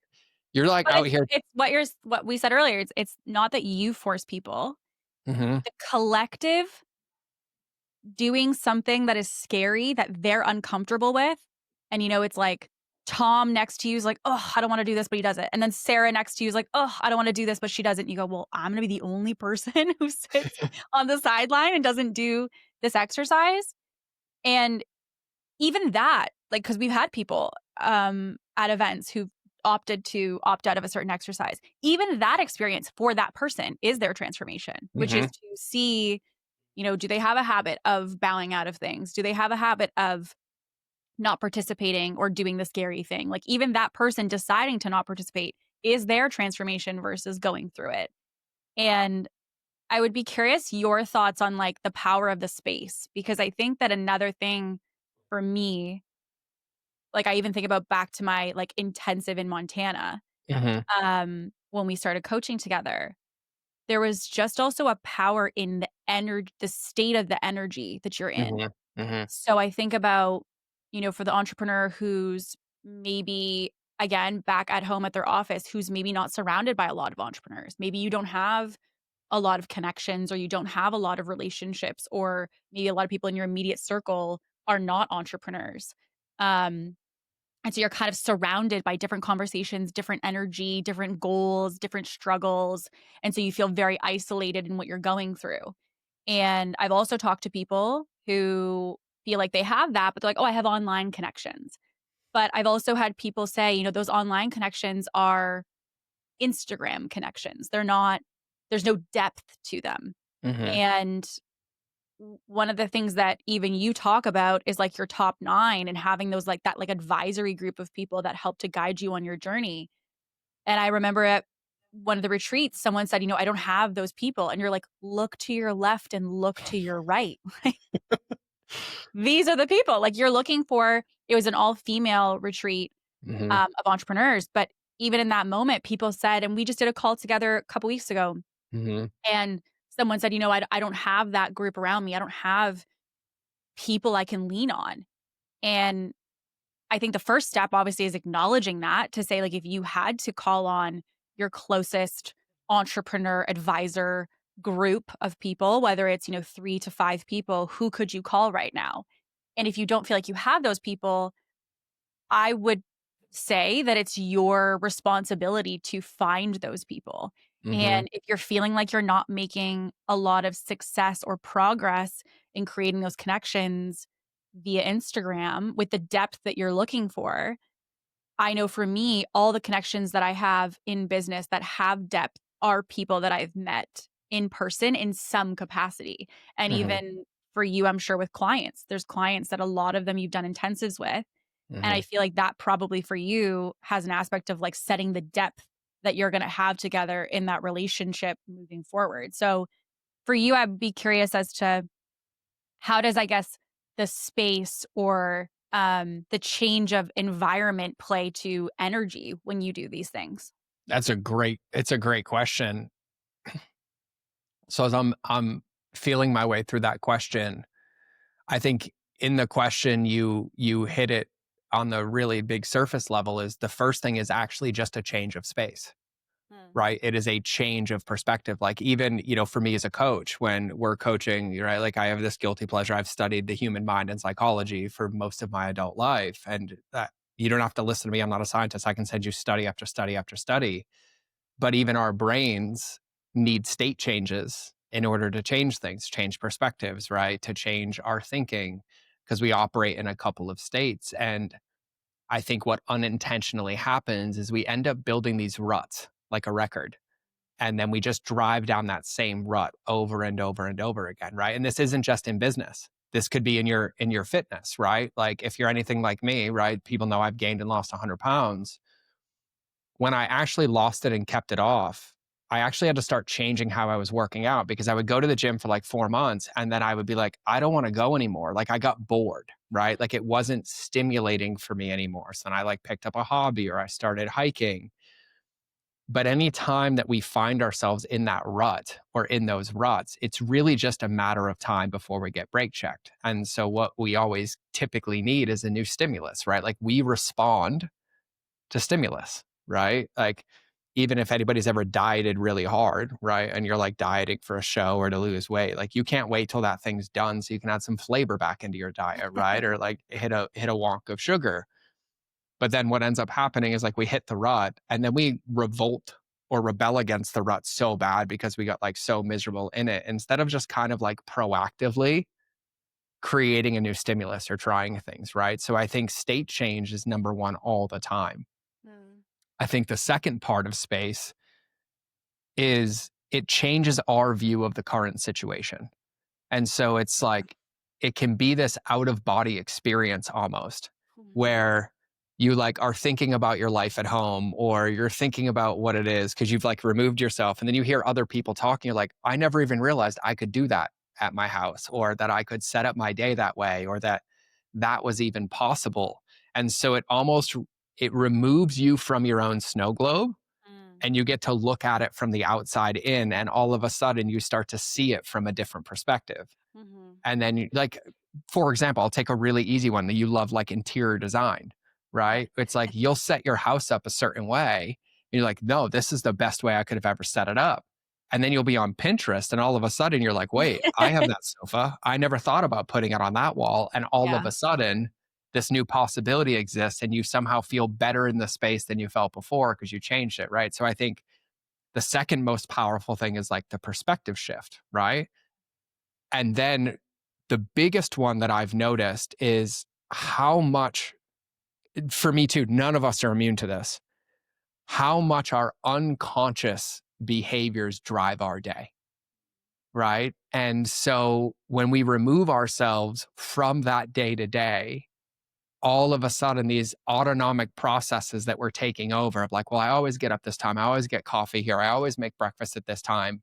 you're like But out here. it's what we said earlier. It's not that you force people. Mhm. The collective doing something that is scary that they're uncomfortable with. And it's like Tom next to you is like, oh, I don't want to do this, but he does it. And then Sarah next to you is like, oh, I don't want to do this, but she does it. And you go, well, I'm going to be the only person who sits on the sideline and doesn't do this exercise. And even that, like, because we've had people at events who've opted to opt out of a certain exercise. Even that experience for that person is their transformation, which is Mhm. to see, do they have a habit of bowing out of things? Do they have a habit of not participating or doing the scary thing? Like even that person deciding to not participate is their transformation versus going through it. And I would be curious your thoughts on like the power of the space, because I think that another thing for me, like I even think about back to my like intensive in Montana, Mhm. when we started coaching together, there was just also a power in the energy, the state of the energy that you're in. Mhm. Mhm. So I think about, for the entrepreneur who's maybe, again, back at home at their office, who's maybe not surrounded by a lot of entrepreneurs. Maybe you don't have a lot of connections or you don't have a lot of relationships, or maybe a lot of people in your immediate circle are not entrepreneurs. Um, and so you're kind of surrounded by different conversations, different energy, different goals, different struggles. And so you feel very isolated in what you're going through. And I've also talked to people who feel like they have that, but they're like, oh, I have online connections. But I've also had people say, those online connections are Instagram connections. They're not, there's no depth to them. Hmm. And one of the things that even you talk about is like your top 9 and having those like that like advisory group of people that help to guide you on your journey. And I remember at one of the retreats, someone said, I don't have those people. And you're like, look to your left and look to your right. These are the people like you're looking for. It was an all female retreat Hmm. of entrepreneurs. But even in that moment, people said, and we just did a call together a couple weeks ago, Hmm. and someone said, I don't have that group around me. I don't have people I can lean on. And I think the first step obviously is acknowledging that, to say, like, if you had to call on your closest entrepreneur advisor group of people, whether it's, 3 to 5 people, who could you call right now? And if you don't feel like you have those people, I would say that it's your responsibility to find those people. Hmm. And if you're feeling like you're not making a lot of success or progress in creating those connections via Instagram with the depth that you're looking for, I know for me, all the connections that I have in business that have depth are people that I've met in person in some capacity. And Hmm. even for you, I'm sure with clients, there's clients that a lot of them you've done intensives with. And I Hmm. feel like that probably for you has an aspect of like setting the depth that you're going to have together in that relationship moving forward. So for you, I'd be curious as to how does, I guess, the space or the change of environment play to energy when you do these things? It's a great question. So as I'm feeling my way through that question, I think in the question you hit it on the really big surface level. Is the first thing is actually just a change of space, Mm, right? It is a change of perspective. Like even, for me as a coach, when we're coaching, right? Like I have this guilty pleasure. I've studied the human mind and psychology for most of my adult life. And that you don't have to listen to me. I'm not a scientist. I can send you study after study after study. But even our brains need state changes in order to change things, change perspectives, right? To change our thinking, because we operate in a couple of states. And I think what unintentionally happens is we end up building these ruts like a record. And then we just drive down that same rut over and over and over again, right? And this isn't just in business. This could be in your fitness, right? Like if you're anything like me, right? People know I've gained and lost 100 pounds. When I actually lost it and kept it off, I actually had to start changing how I was working out, because I would go to the gym for like 4 months and then I would be like, I don't want to go anymore. Like I got bored, right? Like it wasn't stimulating for me anymore. So then I like picked up a hobby or I started hiking. But any time that we find ourselves in that rut or in those ruts, it's really just a matter of time before we get brake checked. And so what we always typically need is a new stimulus, right? Like we respond to stimulus, right? Like, even if anybody's ever dieted really hard, right? And you're like dieting for a show or to lose weight, like you can't wait till that thing's done so you can add some flavor back into your diet, right? Or like hit a wonk of sugar. But then what ends up happening is like we hit the rut and then we revolt or rebel against the rut so bad because we got like so miserable in it, instead of just kind of like proactively creating a new stimulus or trying things, right? So I think state change is number one all the time. mm, I think the second part of space is it changes our view of the current situation. And so it's like it can be this out of body experience almost, mm, where you like are thinking about your life at home or you're thinking about what it is because you've like removed yourself, and then you hear other people talking, you're like, I never even realized I could do that at my house, or that I could set up my day that way, or that that was even possible. And so it removes you from your own snow globe, mm, and you get to look at it from the outside in, and all of a sudden you start to see it from a different perspective. mhm. And then you like, for example, I'll take a really easy one that you love, like interior design, Yeah. right? It's like you'll set your house up a certain way. And you're like, no, this is the best way I could have ever set it up. And then you'll be on Pinterest and all of a sudden you're like, wait, I have that sofa. I never thought about putting it on that wall. And all of Yeah. a sudden, this new possibility exists and you somehow feel better in the space than you felt before because you changed it. Right. So I think the second most powerful thing is like the perspective shift. Right. And then the biggest one that I've noticed is how much, for me too, none of us are immune to this, how much our unconscious behaviors drive our day. Right. And so when we remove ourselves from that day to day, all of a sudden these autonomic processes that we're taking over of like, well, I always get up this time. I always get coffee here. I always make breakfast at this time.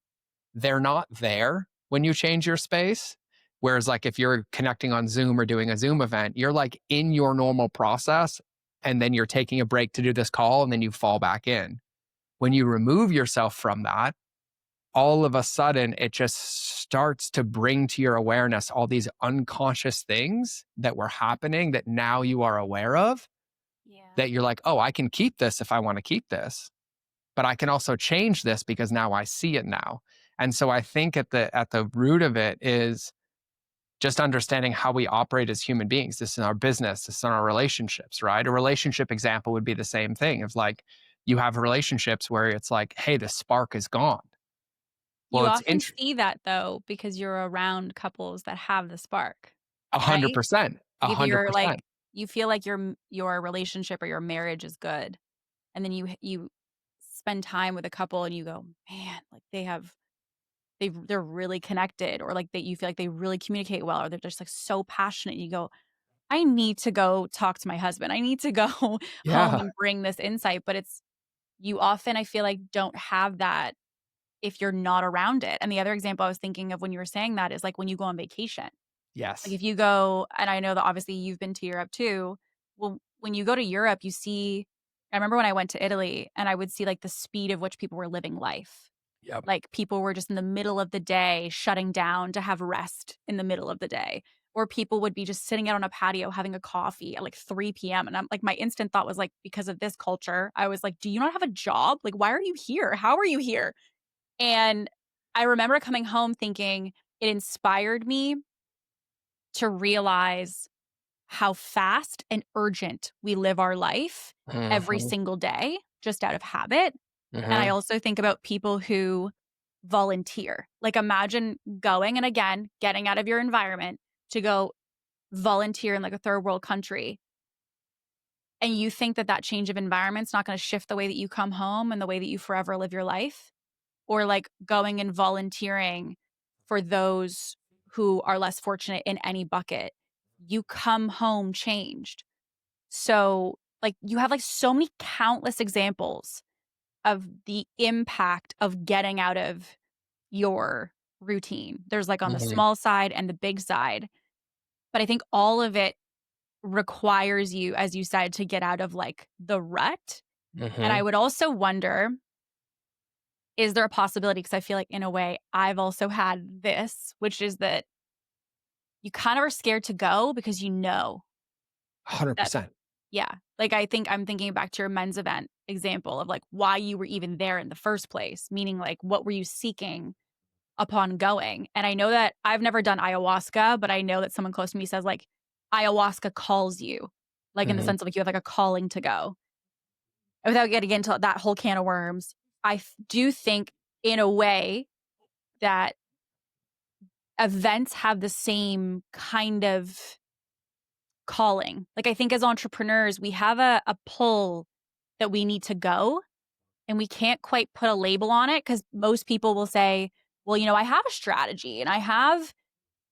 They're not there when you change your space. Whereas, like, if you're connecting on Zoom or doing a Zoom event, you're like in your normal process and then you're taking a break to do this call and then you fall back in. When you remove yourself from that, all of a sudden it just starts to bring to your awareness all these unconscious things that were happening that now you are aware of, Yeah. that you're like, oh, I can keep this if I want to keep this, but I can also change this because now I see it now. And so I think at the root of it is just understanding how we operate as human beings. This is in our business, this is in our relationships, right? A relationship example would be the same thing of like, you have relationships where it's like, hey, the spark is gone. Well, You it's often see that though because you're around couples that have the spark, a hundred right? percent, a Like if hundred you're like percent. you feel like your relationship or your marriage is good, and then you spend time with a couple and you go, "Man, like they're really connected," or like that you feel like they really communicate well, or they're just like so passionate. You go, "I need to go talk to my husband. I need to go home Yeah. and bring this insight." But it's you often I feel like don't have that if you're not around it. And the other example I was thinking of when you were saying that is like when you go on vacation. Like Yes. if you go, and I know that obviously you've been to Europe too. Well, when you go to Europe, you see, I remember when I went to Italy and I would see like the speed of which people were living life. Yep. Like people were just in the middle of the day shutting down to have rest in the middle of the day. Or people would be just sitting out on a patio having a coffee at like 3 p.m. And I'm like, my instant thought was like, because of this culture, I was like, do you not have a job? Like, why are you here? How are you here? And I remember coming home thinking it inspired me to realize how fast and urgent we live our life every Mhm, single day just out of habit. And I mhm, also think about people who volunteer. Like imagine going and again, getting out of your environment to go volunteer in like a third world country. And you think that that change of environment's not going to shift the way that you come home and the way that you forever live your life? Or like going and volunteering for those who are less fortunate in any bucket. You come home changed. So, like, you have like so many countless examples of the impact of getting out of your routine. There's like on the mhm, small side and the big side. But I think all of it requires you, as you said, to get out of like the rut. And I mhm. would also wonder, is there a possibility? Because I feel like in a way I've also had this, which is that you kind of are scared to go because you know that 100%. yeah. Like, I think I'm thinking back to your men's event example of, like, why you were even there in the first place, meaning, like, what were you seeking upon going? And I know that I've never done ayahuasca, but I know that someone close to me says, like, ayahuasca calls you, like, in the Mhm, sense of, like, you have, like, a calling to go. Without getting into that whole can of worms, do think, in a way, that events have the same kind of calling. Like, I think as entrepreneurs, we have a pull that we need to go, and we can't quite put a label on it because most people will say, well, I have a strategy and I have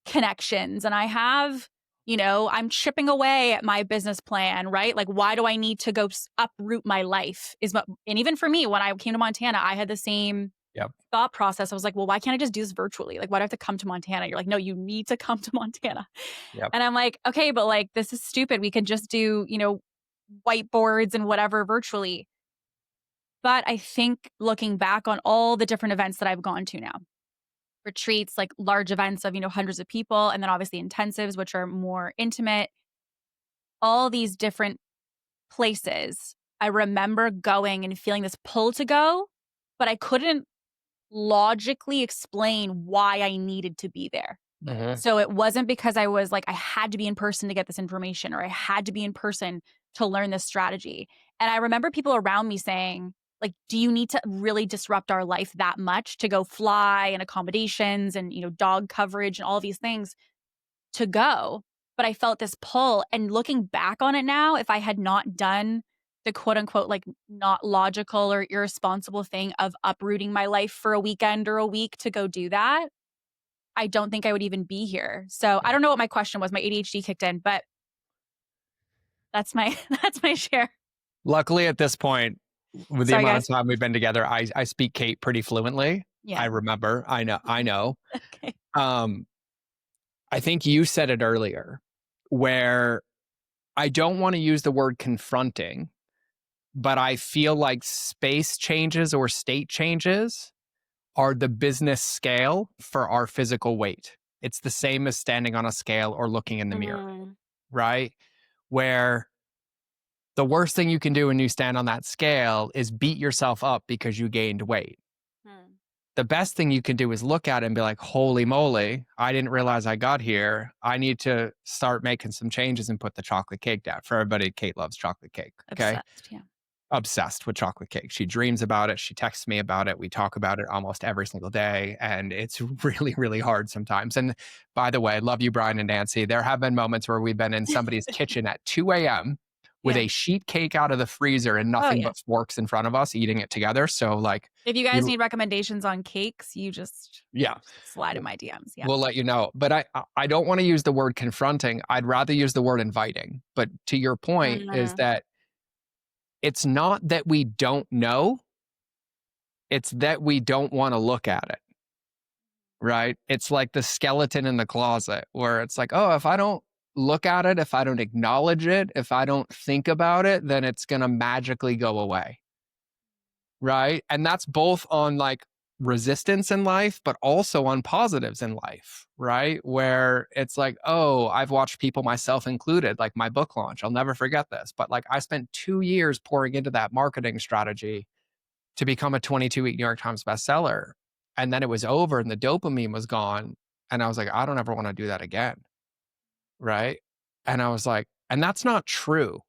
connections and I have, I'm chipping away at my business plan, right? Like, why do I need to go uproot my life? And even for me, when I came to Montana, I had the same yep, thought process. I was like, well, why can't I just do this virtually? Like, why do I have to come to Montana? You're like, no, you need to come to Montana. yep, And I'm like, okay, but like, this is stupid. We could just do, whiteboards and whatever virtually. But I think looking back on all the different events that I've gone to now, retreats, like large events of, hundreds of people, and then obviously intensives, which are more intimate, all these different places. I remember going and feeling this pull to go, but I couldn't logically explain why I needed to be there. Mhm. So it wasn't because I was like, I had to be in person to get this information or I had to be in person to learn this strategy. And I remember people around me saying, like, do you need to really disrupt our life that much to go fly and accommodations and, dog coverage and all these things to go? But I felt this pull. And looking back on it now, if I had not done the quote unquote, like, not logical or irresponsible thing of uprooting my life for a weekend or a week to go do that, I don't think I would even be here. So I don't know what my question was. My ADHD kicked in, but that's my that's my share. Luckily, at this point, with the Sorry, amount of guys. time we've been together, I speak Kate pretty fluently. I Yeah. remember. I know. I know. Okay. Um, I think you said it earlier, where I don't want to use the word confronting, but I feel like space changes or state changes are the business scale for our physical weight. It's the same as standing on a scale or looking in the mirror, Mm, right? Where the worst thing you can do when you stand on that scale is beat yourself up because you gained weight. mm. The best thing you can do is look at it and be like, holy moly, I didn't realize I got here. I need to start making some changes and put the chocolate cake down. For everybody, Kate loves chocolate cake. Okay. Obsessed. Yeah. Obsessed with chocolate cake. She dreams about it. She texts me about it. We talk about it almost every single day. And it's really, really hard sometimes. And by the way, love you, Brian and Nancy. There have been moments where we've been in somebody's kitchen at 2 a.m. with Yeah. a sheet cake out of the freezer and Oh, nothing yeah. but forks in front of us eating it together. So, like, If you we, guys need recommendations on cakes, you just yeah, slide in my DMs. Yeah. we'll let you know. But I don't want to use the word confronting. I'd rather use the word inviting. But to your point, is Mm, that it's not that we don't know, it's that we don't want to look at it. Right? It's like the skeleton in the closet where it's like, oh, if I don't look at it, if I don't acknowledge it, if I don't think about it, then it's going to magically go away. Right? And that's both on like resistance in life, but also on positives in life. Right? Where it's like, oh, I've watched people, myself included, like my book launch. I'll never forget this. But like I spent 2 years pouring into that marketing strategy to become a 22-week New York Times bestseller. And then it was over and the dopamine was gone. And I was like, I don't ever want to do that again. Right. And I was like, and that's not true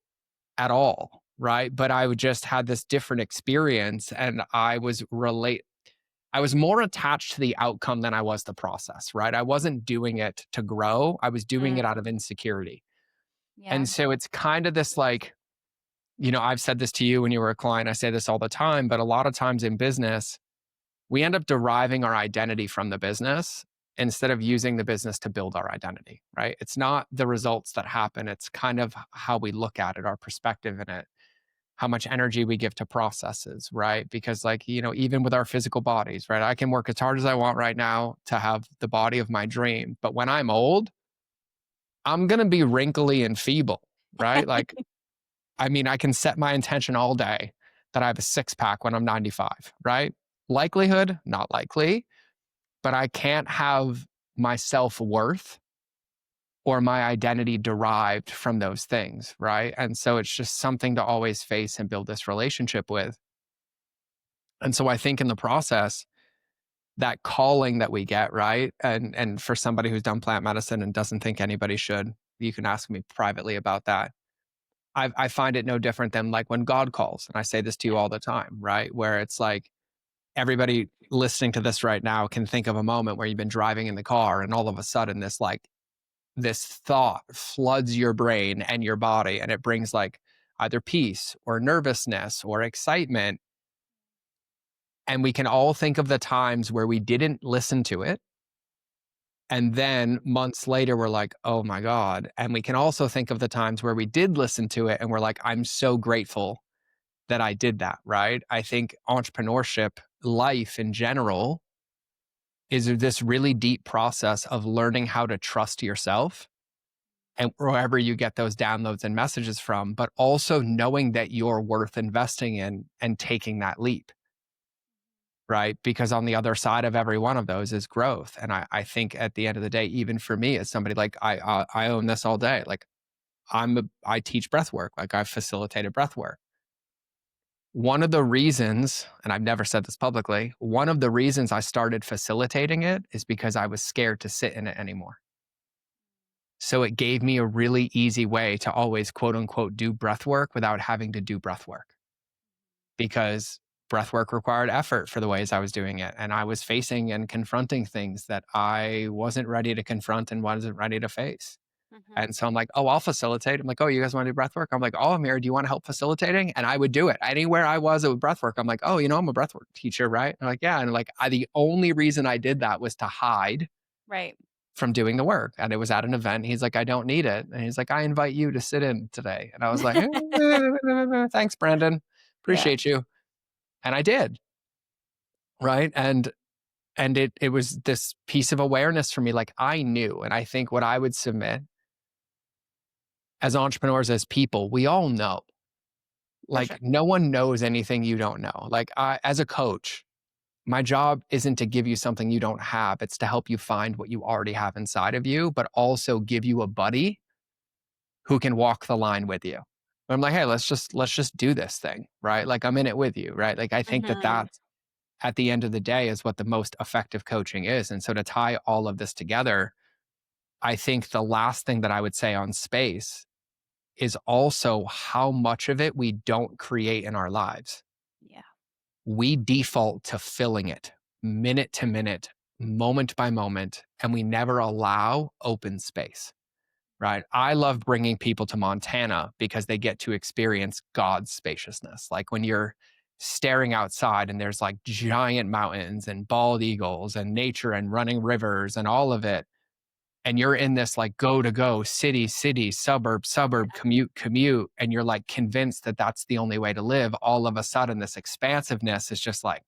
at all. Right. But I would just had this different experience and I was more attached to the outcome than I was the process. Right. I wasn't doing it to grow. I was doing it out mm. of insecurity. Yeah. And so it's kind of this like, I've said this to you when you were a client. I say this all the time, but a lot of times in business, we end up deriving our identity from the business instead of using the business to build our identity, right? It's not the results that happen. It's kind of how we look at it, our perspective in it, how much energy we give to processes, right? Because, like, even with our physical bodies, right? I can work as hard as I want right now to have the body of my dream. But when I'm old, I'm going to be wrinkly and feeble, right? Like, I mean, I can set my intention all day that I have a six pack when I'm 95, right? Likelihood, not likely, but I can't have my self worth or my identity derived from those things, right? And so it's just something to always face and build this relationship with. And so I think in the process, that calling that we get, right? And for somebody who's done plant medicine and doesn't think anybody should, you can ask me privately about that. I find it no different than like when God calls. And I say this to you all the time, right? Where it's like everybody listening to this right now can think of a moment where you've been driving in the car and all of a sudden this thought floods your brain and your body and it brings like either peace or nervousness or excitement. And we can all think of the times where we didn't listen to it. And then months later, we're like, oh my God. And we can also think of the times where we did listen to it and we're like, I'm so grateful that I did that, right? I think entrepreneurship, life in general, is this really deep process of learning how to trust yourself and wherever you get those downloads and messages from, but also knowing that you're worth investing in and taking that leap, right? Because on the other side of every one of those is growth. And I think at the end of the day, even for me as somebody like I own this all day, like I teach breath work, like I've facilitated breath work. One of the reasons, and I've never said this publicly, one of the reasons I started facilitating it is because I was scared to sit in it anymore. So it gave me a really easy way to always quote unquote do breath work without having to do breath work because breath work required effort for the ways I was doing it. And I was facing and confronting things that I wasn't ready to confront and wasn't ready to face. Mhm. And so I'm like, oh, I'll facilitate. I'm like, oh, you guys want to do breath work? I'm like, oh, I'm here. Do you want to help facilitating? And I would do it anywhere I was with breath work. I'm like, oh, I'm a breath work teacher, right? I'm like, yeah. And like, the only reason I did that was to hide Right. from doing the work. And it was at an event. He's like, I don't need it. And he's like, I invite you to sit in today. And I was like, thanks, Brandon. Yeah. Appreciate you. And I did. Right. And it was this piece of awareness for me. Like I knew. And I think what I would submit as entrepreneurs, as people, we all know. For sure. Like no one knows anything you don't know. Like as a coach, my job isn't to give you something you don't have. It's to help you find what you already have inside of you, but also give you a buddy who can walk the line with you. But I'm like, hey, let's just do this thing, right? Like I'm in it with you, right? Like I think that Mhm. that's at the end of the day is what the most effective coaching is. And so to tie all of this together, I think the last thing that I would say on space is also how much of it we don't create in our lives. Yeah. We default to filling it minute to minute, moment by moment, and we never allow open space, right? I love bringing people to Montana because they get to experience God's spaciousness. Like when you're staring outside and there's like giant mountains and bald eagles and nature and running rivers and all of it, and you're in this like go to go city city suburb suburb commute and you're like convinced that that's the only way to live, all of a sudden this expansiveness is just like,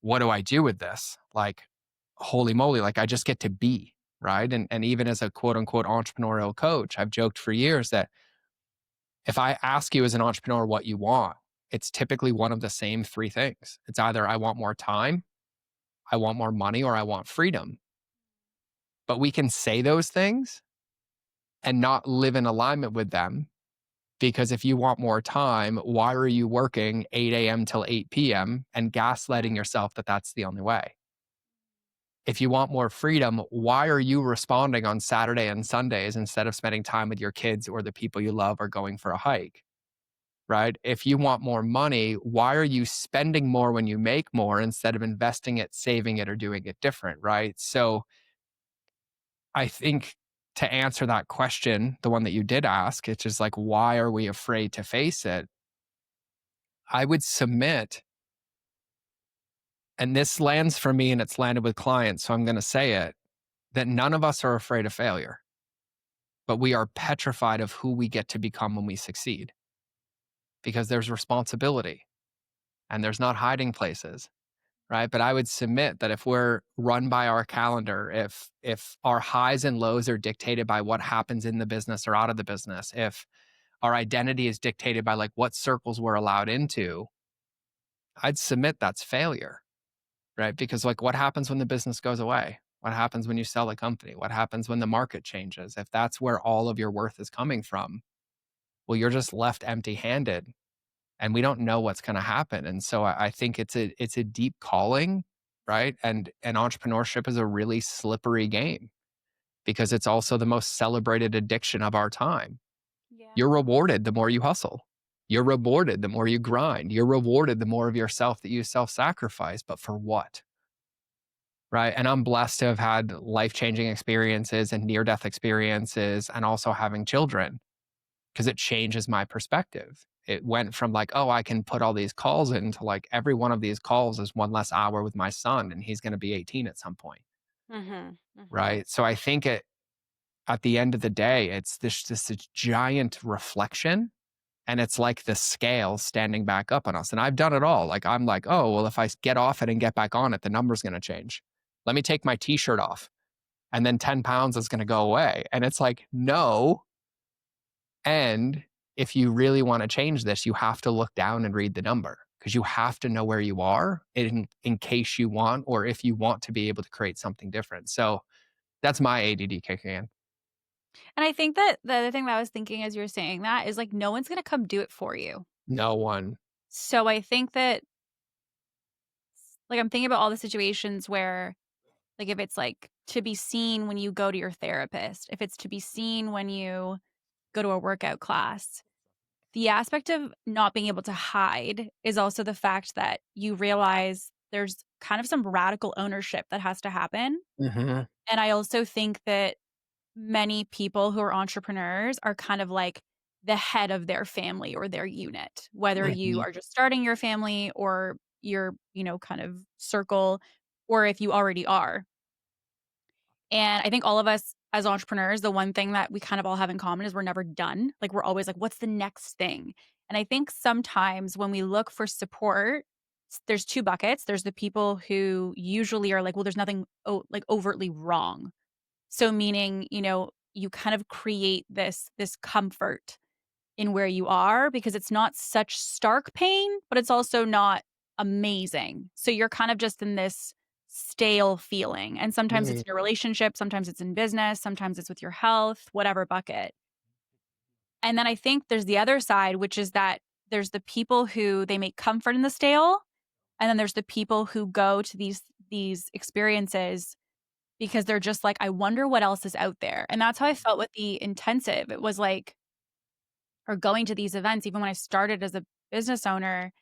what do I do with this? Like holy moly, like I just get to be, right? And even as a quote unquote entrepreneurial coach, I've joked for years that if I ask you as an entrepreneur what you want, it's typically one of the same three things. It's either I want more time, I want more money, or I want freedom. But we can say those things and not live in alignment with them. Because if you want more time, why are you working 8 a.m. till 8 p.m. and gaslighting Mhm. yourself that that's the only way? If you want more freedom, why are you responding on Saturday and Sundays instead of spending time with your kids or the people you love or going for a hike? Right? If you want more money, why are you spending more when you make more instead of investing it, saving it, or doing it different? Right. So I think to answer that question, the one that you did ask, it's just like, why are we afraid to face it? I would submit, and this lands for me and it's landed with clients, so I'm going to say it, that none of us are afraid of failure, but we are petrified of who we get to become when we succeed because there's responsibility and there's not hiding places. Right. But I would submit that if we're run by our calendar, if our highs and lows are dictated by what happens in the business or out of the business, if our identity is dictated by like what circles we're allowed into, I'd submit that's failure. Right. Because like what happens when the business goes away? What happens when you sell a company? What happens when the market changes? If that's where all of your worth is coming from, well, you're just left empty handed and we don't know what's going to happen. And so I think it's a deep calling, right? And entrepreneurship is a really slippery game because it's also the most celebrated addiction of our time. Yeah. You're rewarded the more you hustle. You're rewarded the more you grind. You're rewarded the more of yourself that you self-sacrifice, but for what? Right? And I'm blessed to have had life-changing experiences and near-death experiences and also having children because it changes my perspective. It went from like, oh, I can put all these calls in to like every one of these calls is one less hour with my son and he's going to be 18 at some point. Mhm. Mhm. Right. So I think at the end of the day, it's this giant reflection and it's like the scale standing back up on us. And I've done it all. Like I'm like, oh, well, if I get off it and get back on it, the number's going to change. Let me take my t-shirt off and then 10 pounds is going to go away. And it's like, no, and if you really want to change this, you have to look down and read the number because you have to know where you are in case you want or if you want to be able to create something different. So that's my ADD kicking in. And I think that the other thing that I was thinking as you were saying that is like no one's gonna come do it for you. No one. So I think that, like, I'm thinking about all the situations where, like, if it's like to be seen when you go to your therapist, if it's to be seen when you go to a workout class, the aspect of not being able to hide is also the fact that you realize there's kind of some radical ownership that has to happen. Mhm. And I also think that many people who are entrepreneurs are kind of like the head of their family or their unit, whether you Mhm. are just starting your family or your, kind of circle, or if you already are. And I think all of us as entrepreneurs, the one thing that we kind of all have in common is we're never done. Like we're always like, what's the next thing? And I think sometimes when we look for support, there's two buckets. There's the people who usually are like, well, there's nothing like overtly wrong. So meaning, you kind of create this comfort in where you are because it's not such stark pain, but it's also not amazing. So you're kind of just in this stale feeling. And sometimes it's Mhm. in your relationship, sometimes it's in business, sometimes it's with your health, whatever bucket. And then I think there's the other side, which is that there's the people who they make comfort in the stale, and then there's the people who go to these experiences because they're just like, I wonder what else is out there. And that's how I felt with the intensive. It was like, or going to these events, even when I started as a business owner,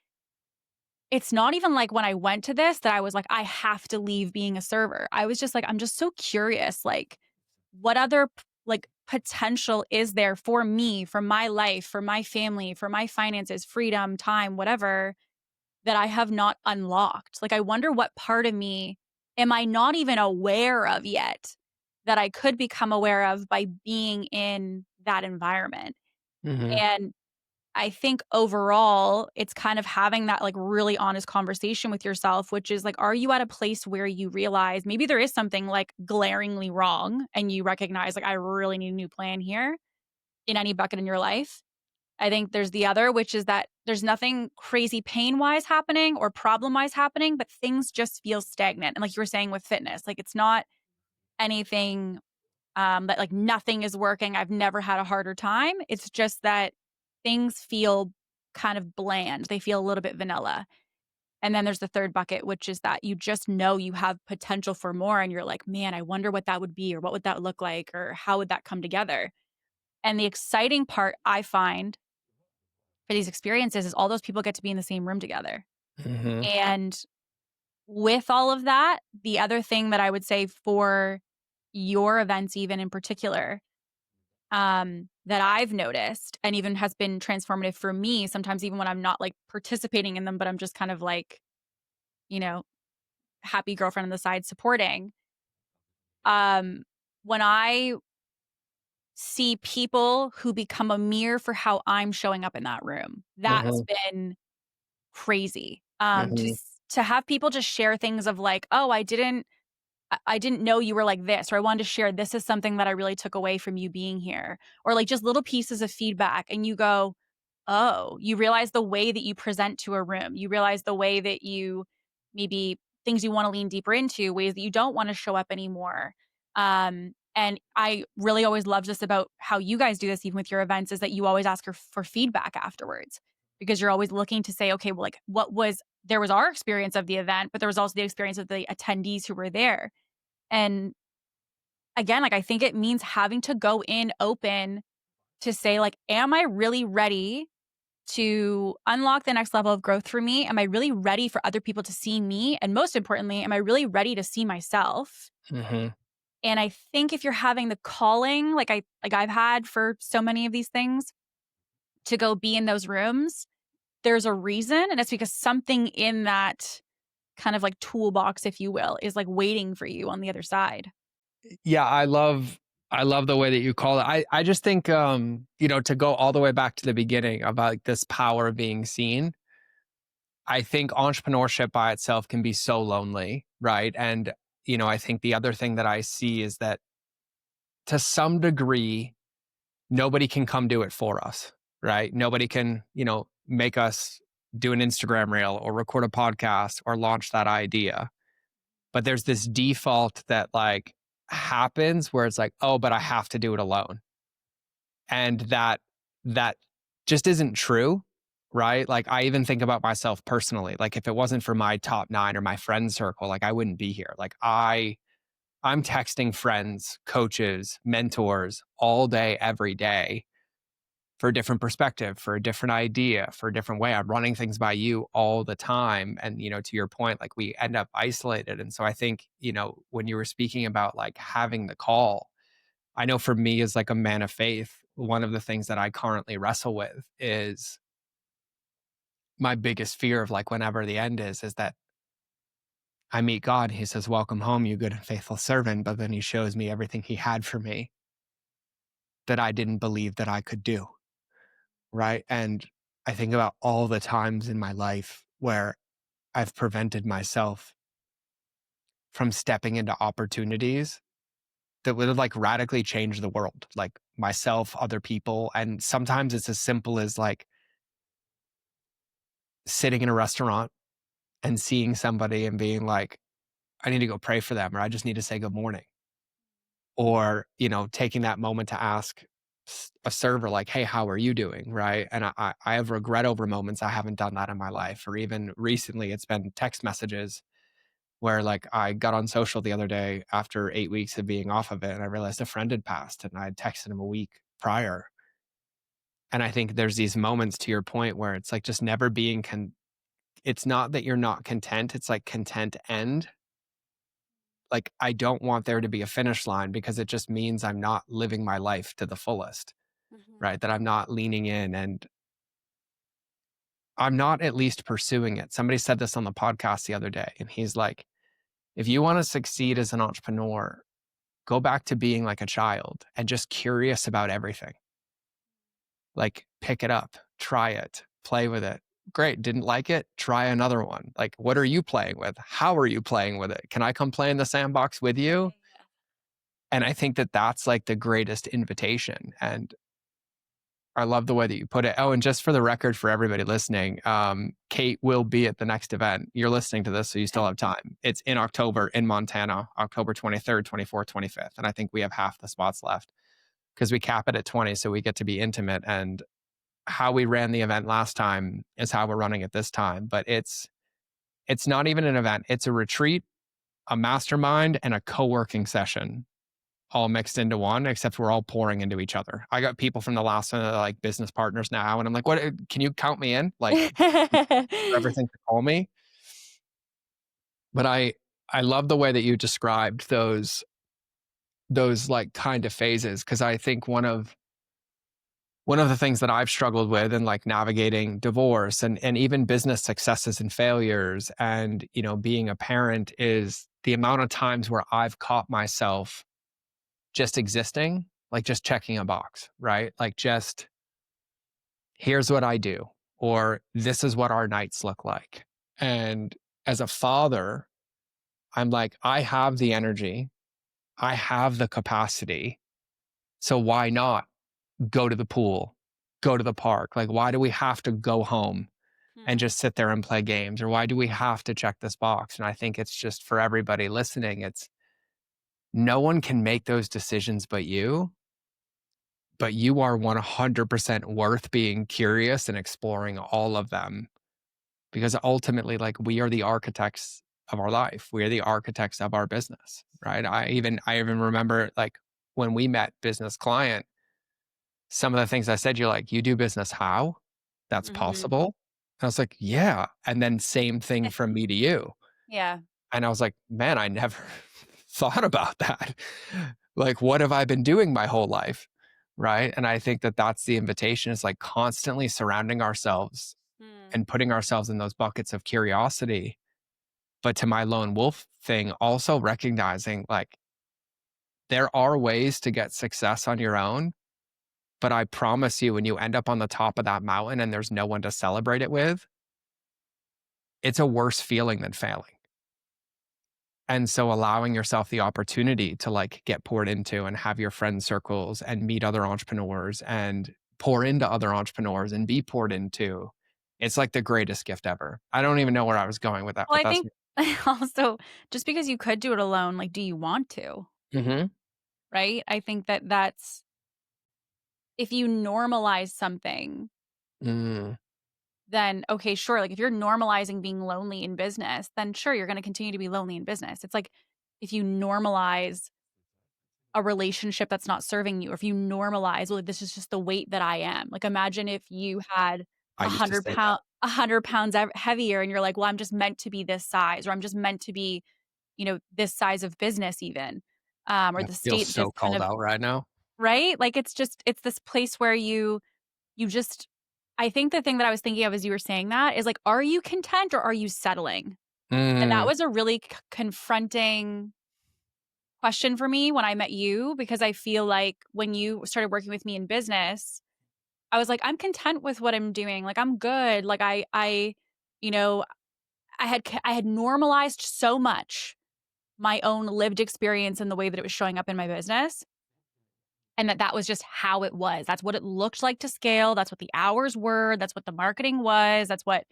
it's not even like when I went to this that I was like, I have to leave being a server. I was just like, I'm just so curious, like, what other like potential is there for me, for my life, for my family, for my finances, freedom, time, whatever that I have not unlocked. Like, I wonder what part of me am I not even aware of yet that I could become aware of by being in that environment. Mhm. And I think overall, it's kind of having that like really honest conversation with yourself, which is like, are you at a place where you realize maybe there is something like glaringly wrong and you recognize, like, I really need a new plan here in any bucket in your life? I think there's the other, which is that there's nothing crazy pain wise happening or problem wise happening, but things just feel stagnant. And like you were saying with fitness, like it's not anything that like nothing is working. I've never had a harder time. It's just that things feel kind of bland. They feel a little bit vanilla. And then there's the third bucket, which is that you just know you have potential for more. And you're like, man, I wonder what that would be or what would that look like or how would that come together? And the exciting part I find for these experiences is all those people get to be in the same room together. Mhm. And with all of that, the other thing that I would say for your events, even in particular, that I've noticed and even has been transformative for me, sometimes even when I'm not like participating in them, but I'm just kind of like, you know, happy girlfriend on the side supporting. Um, when I see people who become a mirror for how I'm showing up in that room, that's Mhm. been crazy. Mhm. To have people just share things of like, "Oh, I didn't know you were like this," or "I wanted to share this is something that I really took away from you being here," or like just little pieces of feedback, and you go, "Oh," you realize the way that you present to a room. You realize the way that you maybe things you wanna lean deeper into, ways that you don't wanna show up anymore. And I really always loved this about how you guys do this even with your events is that you always ask for feedback afterwards because you're always looking to say, "Okay, well, like, what was there was our experience of the event, but there was also the experience of the attendees who were there." And again, like, I think it means having to go in open to say, like, am I really ready to unlock the next level of growth for me? Am I really ready for other people to see me? And most importantly, am I really ready to see myself? Mhm. And I think if you're having the calling, like I've had for so many of these things, to go be in those rooms, there's a reason, and it's because something in that kind of like toolbox, if you will, is like waiting for you on the other side. Yeah, I love the way that you call it. I just think to go all the way back to the beginning about like, this power of being seen. I think entrepreneurship by itself can be so lonely, right? And I think the other thing that I see is that to some degree nobody can come do it for us, right? Nobody can, make us do an Instagram reel or record a podcast or launch that idea. But there's this default that like happens where it's like, oh, but I have to do it alone. And that just isn't true, right? Like, I even think about myself personally. Like, if it wasn't for my top 9 or my friend circle, like, I wouldn't be here. Like, I'm texting friends, coaches, mentors all day, every day for a different perspective, for a different idea, for a different way. I'm running things by you all the time. And, to your point, like we end up isolated. And so I think, when you were speaking about like having the call, I know for me as like a man of faith, one of the things that I currently wrestle with is my biggest fear of like whenever the end is that I meet God. He says, "Welcome home, you good and faithful servant." But then he shows me everything he had for me that I didn't believe that I could do. Right. And I think about all the times in my life where I've prevented myself from stepping into opportunities that would have like radically changed the world, like myself, other people. And sometimes it's as simple as like sitting in a restaurant and seeing somebody and being like, I need to go pray for them, or I just need to say good morning. Or, taking that moment to ask a server, like, hey, how are you doing? Right. And I have regret over moments I haven't done that in my life. Or even recently, it's been text messages where like I got on social the other day after 8 weeks of being off of it. And I realized a friend had passed and I had texted him a week prior. And I think there's these moments to your point where it's like just never being it's not that you're not content. It's like content end. Like I don't want there to be a finish line because it just means I'm not living my life to the fullest, Mhm. right? That I'm not leaning in and I'm not at least pursuing it. Somebody said this on the podcast the other day, and he's like, if you want to succeed as an entrepreneur, go back to being like a child and just curious about everything. Like pick it up, try it, play with it. Great. Didn't like it? Try another one. Like, what are you playing with? How are you playing with it? Can I come play in the sandbox with you? Yeah. And I think that that's like the greatest invitation. And I love the way that you put it. Oh, and just for the record, for everybody listening, Kate will be at the next event. You're listening to this, so you still Okay. have time. It's in October in Montana, October 23rd, 24th, 25th. And I think we have half the spots left because we cap it at 20. So we get to be intimate. And how we ran the event last time is how we're running it this time. But it's not even an event, it's a retreat, a mastermind, and a co working session all mixed into one, except we're all pouring into each other. I got people from the last one that are like business partners now, and I'm like, what can you count me in? Like forever think to call me. But I love the way that you described those like kind of phases because I think one of the things that I've struggled with in like navigating divorce and even business successes and failures and being a parent is the amount of times where I've caught myself just existing, like just checking a box, right? Like just here's what I do, or this is what our nights look like. And as a father, I'm like, I have the energy, I have the capacity. So why not go to the pool, go to the park? Like, why do we have to go home and Hmm. just sit there and play games? Or why do we have to check this box? And I think it's just for everybody listening, it's no one can make those decisions but you are 100% worth being curious and exploring all of them because ultimately like we are the architects of our life. We are the architects of our business, right? I even remember like when we met business client, some of the things I said, you're like, you do business how? That's Mhm. possible. And I was like, yeah. And then same thing from me to you. Yeah. And I was like, man, I never thought about that. Like, what have I been doing my whole life? Right. And I think that that's the invitation is like constantly surrounding ourselves Hmm. and putting ourselves in those buckets of curiosity. But to my lone wolf thing, also recognizing like there are ways to get success on your own. But I promise you, when you end up on the top of that mountain and there's no one to celebrate it with, it's a worse feeling than failing. And so allowing yourself the opportunity to like get poured into and have your friend circles and meet other entrepreneurs and pour into other entrepreneurs and be poured into, it's like the greatest gift ever. I don't even know where I was going with that, Well, but I that's think also just because you could do it alone, like, do you want to? Mhm. Right? I think that that's if you normalize something, Mm. then okay, sure, like if you're normalizing being lonely in business, then sure, you're going to continue to be lonely in business. It's like if you normalize a relationship that's not serving you, or if you normalize, well, this is just the weight that I am. Like imagine if you had I a used to hundred say that. pound, 100 pounds heavier, and you're like, well, I'm just meant to be this size, or I'm just meant to be, this size of business, even, or I the feel state, this so kind called of, out right now. right? Like it's this place where you just. I think the thing that I was thinking of as you were saying that is like, are you content or are you settling? And that Mm, was a really confronting question for me when I met you, because I feel like when you started working with me in business, I was like, I'm content with what I'm doing. Like I'm good. Like you know, I had normalized so much my own lived experience and the way that it was showing up in my business, and that was just how it was. That's what it looked like to scale. That's what the hours were. That's what the marketing was. That's what,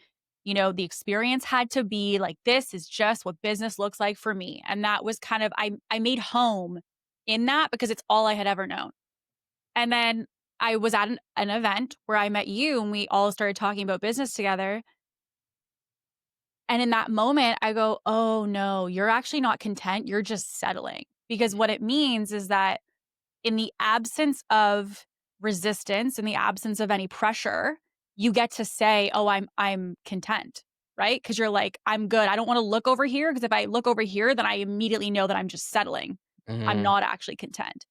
the experience had to be. Like, this is just what business looks like for me. And that was kind of, I made home in that because it's all I had ever known. And then I was at an event where I met you and we all started talking about business together. And in that moment, I go, oh no, you're actually not content. You're just settling. Because what it means is that in the absence of resistance, in the absence of any pressure, you get to say, "Oh, I'm content." Right? Because you're like, "I'm good. I don't wanna look over here because if I look over here, then I immediately know that I'm just settling. I'm mhm, not actually content."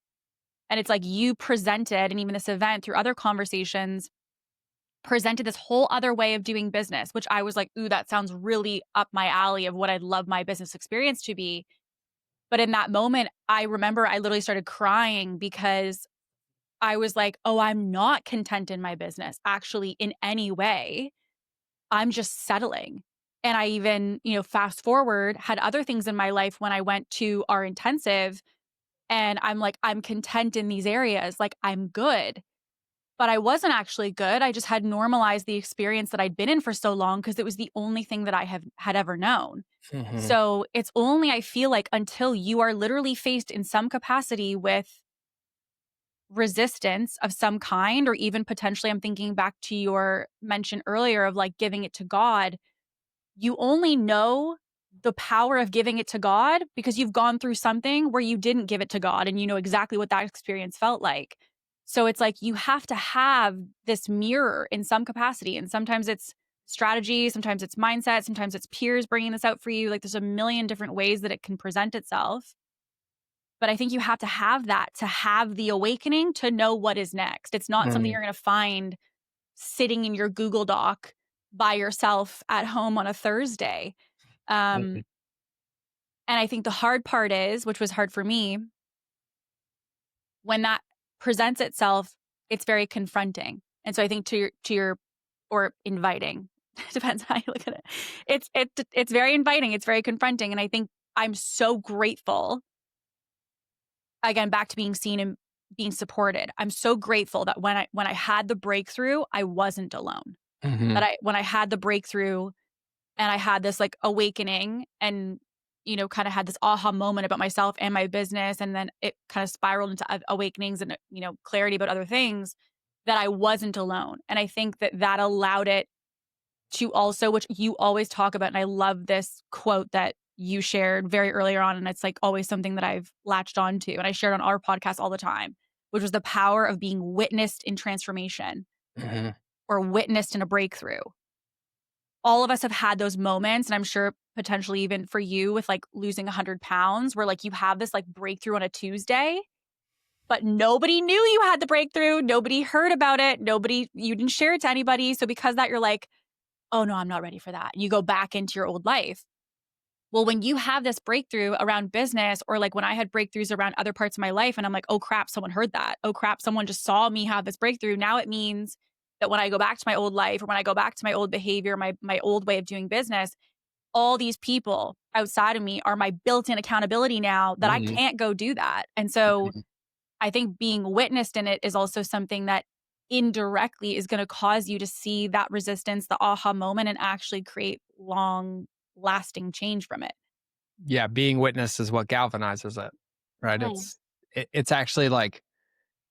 And it's like you presented, and even this event through other conversations, presented this whole other way of doing business, which I was like, "Ooh, that sounds really up my alley of what I'd love my business experience to be." But in that moment, I remember I literally started crying because I was like, "Oh, I'm not content in my business, actually, in any way. I'm just settling." And I even, fast forward, had other things in my life when I went to our intensive, and I'm like, "I'm content in these areas, like, I'm good." But I wasn't actually good, I just had normalized the experience that I'd been in for so long because it was the only thing that I have had ever known. mhm, So, it's only, I feel like, until you are literally faced in some capacity with resistance of some kind, or even potentially, I'm thinking back to your mention earlier of like giving it to God. You only know the power of giving it to God because you've gone through something where you didn't give it to God and you know exactly what that experience felt like. So it's like you have to have this mirror in some capacity. And sometimes it's strategy, sometimes it's mindset, sometimes it's peers bringing this out for you. Like there's a million different ways that it can present itself. But I think you have to have that to have the awakening to know what is next. It's not something mhm, you're gonna find sitting in your Google Doc by yourself at home on a Thursday. mhm, Um, and I think the hard part is, which was hard for me, when that presents itself, it's very confronting. And so I think to your or inviting, depends how you look at it. It's very inviting, it's very confronting, and I think I'm so grateful, again, back to being seen and being supported. I'm so grateful that when I had the breakthrough, I wasn't alone. That mhm. I when I had the breakthrough and I had this like awakening and kind of had this aha moment about myself and my business, and then it kind of spiraled into awakenings and clarity about other things, that I wasn't alone. And I think that allowed it to also, which you always talk about, and I love this quote that you shared very earlier on, and it's like always something that I've latched on to, and I shared on our podcast all the time, which was the power of being witnessed in transformation Mhm. or witnessed in a breakthrough. All of us have had those moments, and I'm sure potentially even for you with like losing 100 pounds, where like you have this like breakthrough on a Tuesday, but nobody knew you had the breakthrough. Nobody heard about it. You didn't share it to anybody. So because of that, you're like, oh no, I'm not ready for that. And you go back into your old life. Well, when you have this breakthrough around business, or like when I had breakthroughs around other parts of my life, and I'm like, oh crap, someone heard that. Oh crap, someone just saw me have this breakthrough. Now it means that when I go back to my old life, or when I go back to my old behavior, my old way of doing business, all these people outside of me are my built-in accountability now, that I Mhm, can't go do that. And so mhm. I think being witnessed in it is also something that indirectly is going to cause you to see that resistance, the aha moment, and actually create long lasting change from it. Yeah, being witness is what galvanizes it, right? Yeah. It's actually like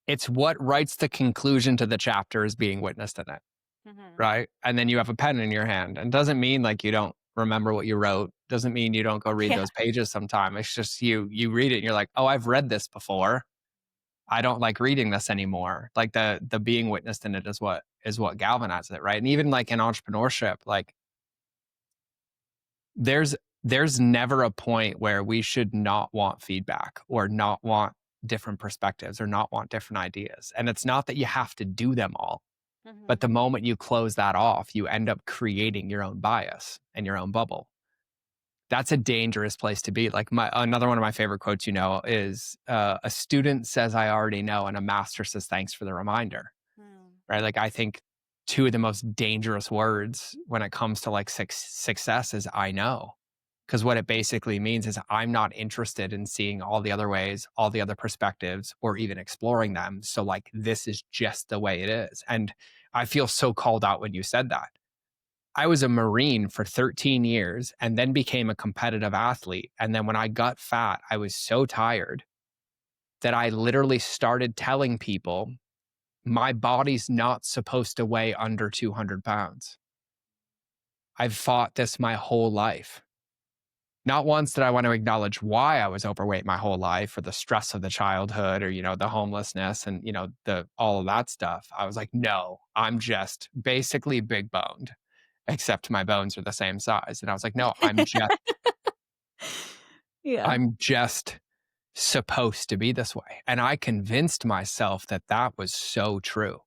it's what writes the conclusion to the chapter is being witnessed in it. Mhm. right? And then you have a pen in your hand. And doesn't mean like you don't remember what you wrote. Doesn't mean you don't go read Yeah. those pages sometime. It's just you read it and you're like, oh, I've read this before. I don't like reading this anymore. Like the being witnessed in it is what galvanizes it, right? And even like in entrepreneurship, like there's there's never a point where we should not want feedback or not want different perspectives or not want different ideas. And it's not that you have to do them all, but Mhm. the moment you close that off, you end up creating your own bias and your own bubble. That's a dangerous place to be. Like my another one of my favorite quotes, is a student says I already know, and a master says thanks for the reminder. Mm. Right? Like I think two of the most dangerous words when it comes to like success is I know. Because what it basically means is I'm not interested in seeing all the other ways, all the other perspectives, or even exploring them. So, like, this is just the way it is. And I feel so called out when you said that. I was a Marine for 13 years and then became a competitive athlete. And then when I got fat, I was so tired that I literally started telling people my body's not supposed to weigh under 200 pounds. I've fought this my whole life. Not once did I want to acknowledge why I was overweight my whole life or the stress of the childhood or, the homelessness and, the all of that stuff. I was like, no, I'm just basically big boned, except my bones are the same size. And I was like, no, Yeah. I'm just supposed to be this way. And I convinced myself that that was so true.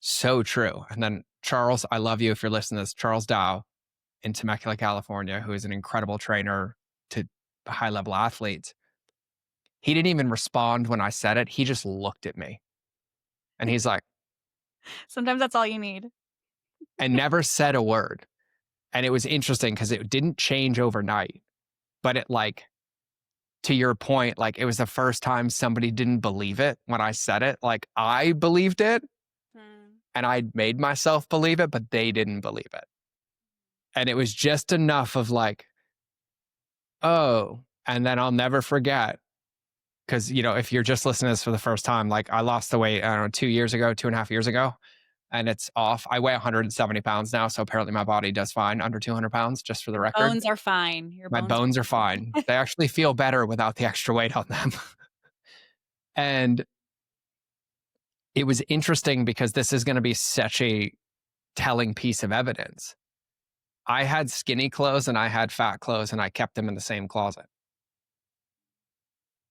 So true. And then Charles, I love you if you're listening to this, Charles Dow in Temecula, California, who is an incredible trainer to high level athletes. He didn't even respond when I said it. He just looked at me and he's like, Sometimes that's all you need. and never said a word. And it was interesting because it didn't change overnight, but it like, to your point, like it was the first time somebody didn't believe it when I said it. Like I believed it Mm. and I made myself believe it, but they didn't believe it. And it was just enough of like, oh, and then I'll never forget. Cause, if you're just listening to this for the first time, like I lost the weight, I don't know, 2 years ago, 2.5 years ago, and it's off. I weigh 170 pounds now. So apparently my body does fine under 200 pounds, just for the Your record. bones are fine. Your My bones are bones are fine. fine. They actually feel better without the extra weight on them. And it was interesting because this is going to be such a telling piece of evidence. I had skinny clothes and I had fat clothes, and I kept them in the same closet.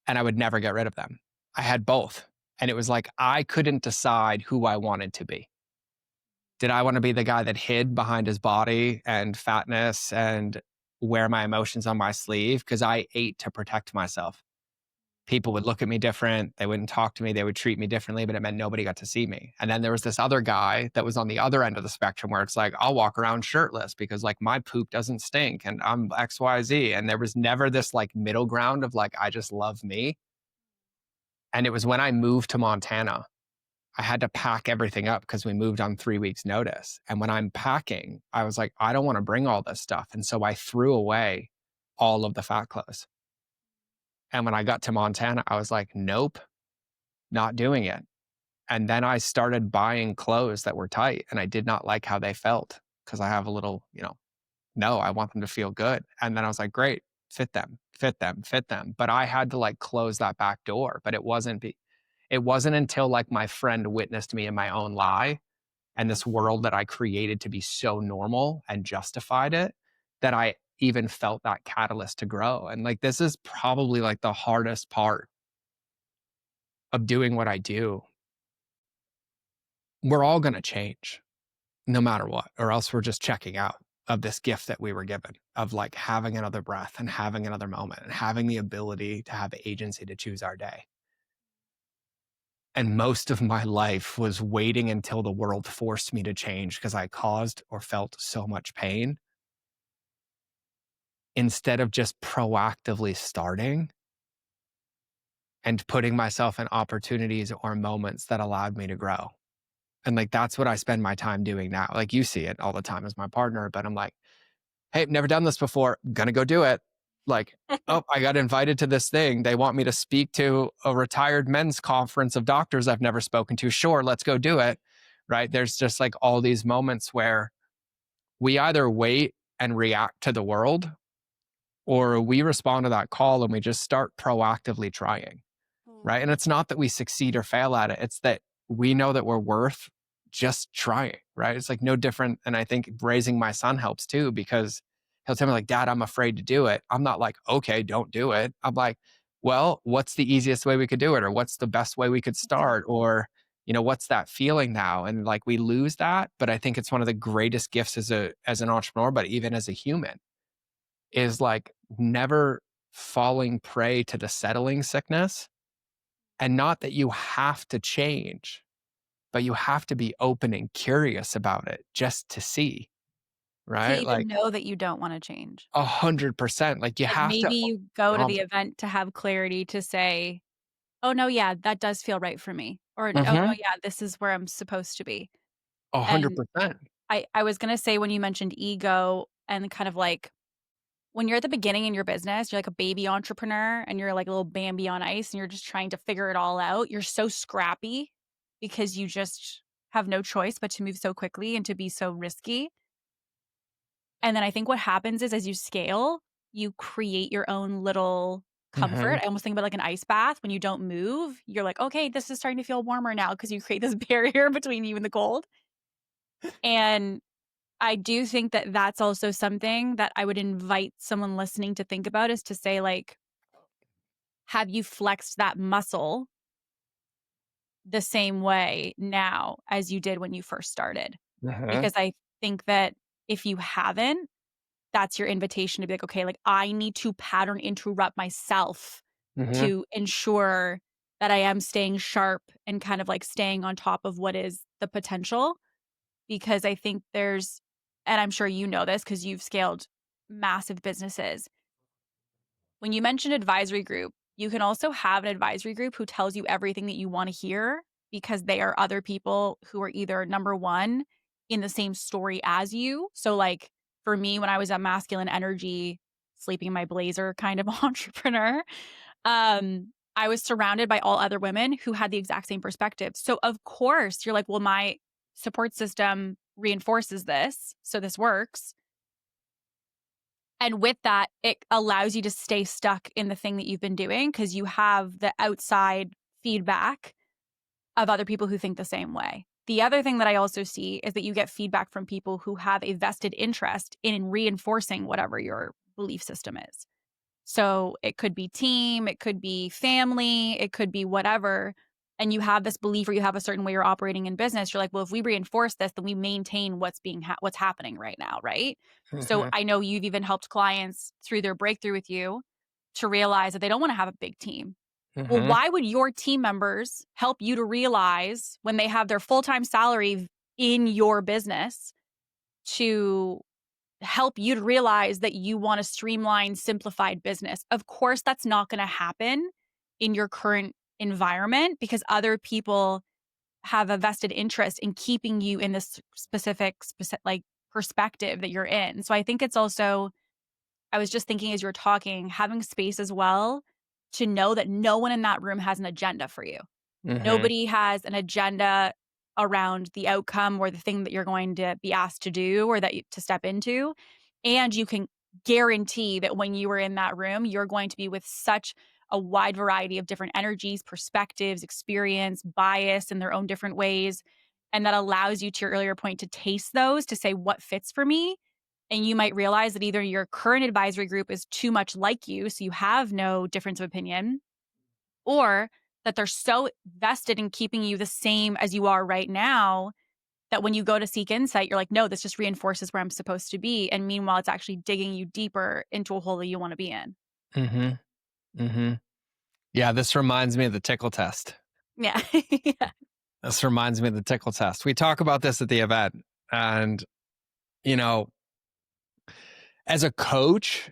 And I would never get rid of them. I had both. And it was like I couldn't decide who I wanted to be. Did I want to be the guy that hid behind his body and fatness and wear my emotions on my sleeve? Because I ate to protect myself. People would look at me different. They wouldn't talk to me. They would treat me differently, but it meant nobody got to see me. And then there was this other guy that was on the other end of the spectrum where it's like, I'll walk around shirtless because like my poop doesn't stink and I'm XYZ. And there was never this like middle ground of like, I just love me. And it was when I moved to Montana, I had to pack everything up because we moved on 3 weeks' notice. And when I'm packing, I was like, I don't want to bring all this stuff. And so I threw away all of the fat clothes. And when I got to Montana, I was like, nope, not doing it. And then I started buying clothes that were tight and I did not like how they felt because I have a little, no, I want them to feel good. And then I was like, great, fit them, fit them, fit them. But I had to like close that back door. But it wasn't until like my friend witnessed me in my own lie and this world that I created to be so normal and justified it that I even felt that catalyst to grow. And like this is probably like the hardest part of doing what I do. We're all going to change no matter what, or else we're just checking out of this gift that we were given of like having another breath and having another moment and having the ability to have agency to choose our day. And most of my life was waiting until the world forced me to change because I caused or felt so much pain instead of just proactively starting and putting myself in opportunities or moments that allowed me to grow. And like, that's what I spend my time doing now. Like, you see it all the time as my partner, but I'm like, hey, I've never done this before. Gonna go do it. Like, oh, I got invited to this thing. They want me to speak to a retired men's conference of doctors I've never spoken to. Sure, let's go do it. right? There's just like all these moments where we either wait and react to the world, or we respond to that call and we just start proactively trying, right? And it's not that we succeed or fail at it, it's that we know that we're worth just trying, right? It's like no different. And I think raising my son helps too, because he'll tell me, like, Dad, I'm afraid to do it. I'm not like, okay, don't do it. I'm like, well, what's the easiest way we could do it? Or what's the best way we could start? Exactly. Or, what's that feeling now? And like we lose that. But I think it's one of the greatest gifts as an entrepreneur, but even as a human, is like never falling prey to the settling sickness. And not that you have to change, but you have to be open and curious about it just to see, To right? even Like know that you don't wanna change. 100%. Like you Like, have to. maybe you go to Um, the event to have clarity to say, "Oh, no, yeah, that does feel right for me," or, "Oh, no, mhm, yeah, this is where I'm supposed to be." And 100%. I was gonna say when you mentioned ego and kind of like when you're at the beginning in your business, you're like a baby entrepreneur and you're like a little Bambi on ice and you're just trying to figure it all out. You're so scrappy because you just have no choice but to move so quickly and to be so risky. And then I think what happens is as you scale, you create your own little comfort. Mhm, I almost think about like an ice bath. When you don't move, you're like, okay, this is starting to feel warmer now because you create this barrier between you and the cold. And I do think that that's also something that I would invite someone listening to think about is to say, like, have you flexed that muscle the same way now as you did when you first started? mhm, Because I think that if you haven't, that's your invitation to be like, okay, like I need to pattern interrupt myself mhm, to ensure that I am staying sharp and kind of like staying on top of what is the potential. Because I think there's, and I'm sure you know this because you've scaled massive businesses. When you mention advisory group, you can also have an advisory group who tells you everything that you want to hear because they are other people who are either number one in the same story as you. So, like for me, when I was a masculine energy, sleeping in my blazer kind of entrepreneur, I was surrounded by all other women who had the exact same perspective. So, of course, you're like, well, my support system reinforces this. So, this works. And with that, it allows you to stay stuck in the thing that you've been doing because you have the outside feedback of other people who think the same way. The other thing that I also see is that you get feedback from people who have a vested interest in reinforcing whatever your belief system is. So it could be team, it could be family, it could be whatever. And you have this belief or you have a certain way you're operating in business. You're like, well, if we reinforce this, then we maintain what's happening right now, right? So mhm, I know you've even helped clients through their breakthrough with you to realize that they don't want to have a big team. Well, mhm, why would your team members help you to realize when they have their full-time salary in your business to help you to realize that you want a streamlined, simplified business? Of course, that's not going to happen in your current environment because other people have a vested interest in keeping you in this specific like perspective that you're in. So I think it's also, I was just thinking as you were talking, having space as well to know that no one in that room has an agenda for you. mhm, Nobody has an agenda around the outcome or the thing that you're going to be asked to do or that to step into. And you can guarantee that when you are in that room, you're going to be with such a wide variety of different energies, perspectives, experience, bias in their own different ways. And that allows you, to your earlier point, to taste those to say what fits for me. And you might realize that either your current advisory group is too much like you, so you have no difference of opinion, or that they're so vested in keeping you the same as you are right now that when you go to seek insight, you're like, no, this just reinforces where I'm supposed to be. And meanwhile, it's actually digging you deeper into a hole that you want to be in. mhm, mhm. Yeah, this reminds me of the tickle test. Yeah. Yeah. This reminds me of the tickle test. We talk about this at the event. And, you know, as a coach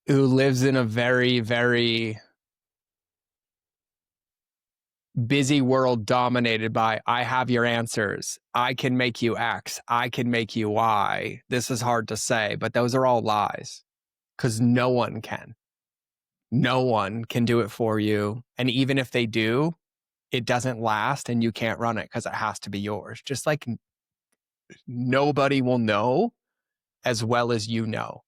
who lives in a very, very busy world dominated by, I have your answers, I can make you X, I can make you Y. This is hard to say, but those are all lies because no one can. No one can do it for you. And even if they do, it doesn't last and you can't run it because it has to be yours. Just like nobody will know as well as you know.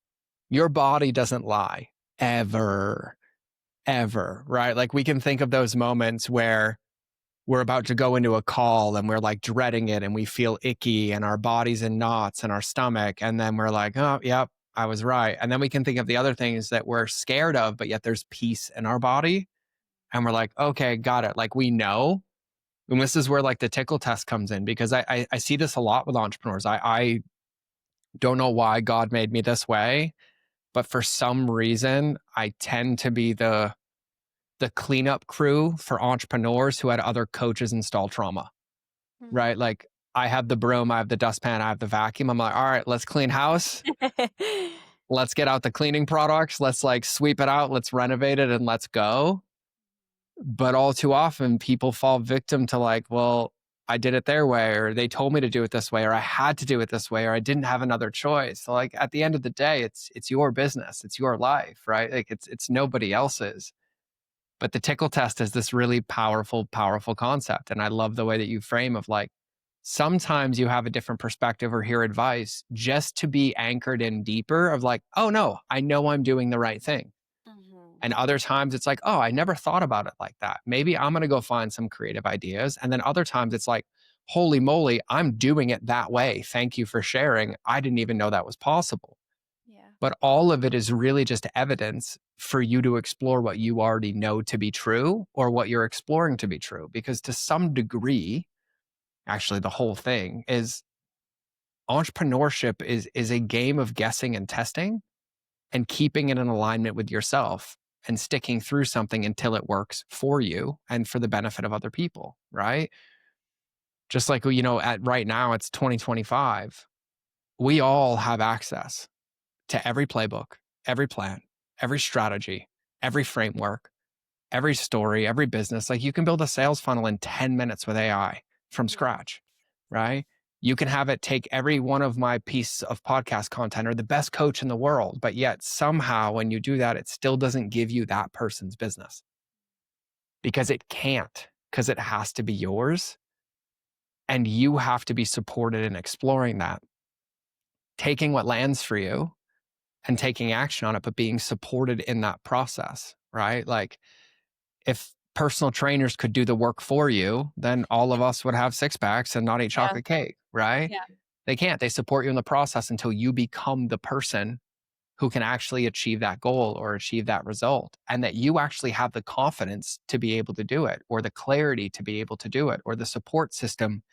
Your body doesn't lie ever, ever, right? Like we can think of those moments where we're about to go into a call and we're like dreading it and we feel icky and our body's in knots in our stomach. And then we're like, oh, yep, I was right. And then we can think of the other things that we're scared of, but yet there's peace in our body. And we're like, okay, got it. Like we know. And this is where like the tickle test comes in because I see this a lot with entrepreneurs. I don't know why God made me this way, but for some reason, I tend to be the cleanup crew for entrepreneurs who had other coaches install trauma, right? Like I have the broom, I have the dustpan, I have the vacuum. I'm like, all right, let's clean house. Let's get out the cleaning products. Let's like sweep it out. Let's renovate it and let's go. But all too often people fall victim to like, well, I did it their way, or they told me to do it this way, or I had to do it this way, or I didn't have another choice. So like at the end of the day, it's your business. It's your life, right? Like it's nobody else's. But the tickle test is this really powerful, powerful concept. And I love the way that you frame of like, sometimes you have a different perspective or hear advice just to be anchored in deeper of like, oh no, I know I'm doing the right thing. And other times it's like, oh, I never thought about it like that. Maybe I'm going to go find some creative ideas. And then other times it's like, holy moly, I'm doing it that way. Thank you for sharing. I didn't even know that was possible. Yeah. But all of it is really just evidence for you to explore what you already know to be true or what you're exploring to be true. Because to some degree, actually, the whole thing is entrepreneurship is a game of guessing and testing and keeping it in alignment with yourself and sticking through something until it works for you and for the benefit of other people, right? Just like, you know, at right now, it's 2025. We all have access to every playbook, every plan, every strategy, every framework, every story, every business. Like you can build a sales funnel in 10 minutes with AI from scratch, right? You can have it take every one of my pieces of podcast content or the best coach in the world, but yet somehow when you do that, it still doesn't give you that person's business because it can't, because it has to be yours. And you have to be supported in exploring that, taking what lands for you and taking action on it, but being supported in that process, right? Like if personal trainers could do the work for you, then all of us would have six packs and not eat Yeah. chocolate cake, right? Yeah. They can't. They support you in the process until you become the person who can actually achieve that goal or achieve that result, and that you actually have the confidence to be able to do it, or the clarity to be able to do it, or the support system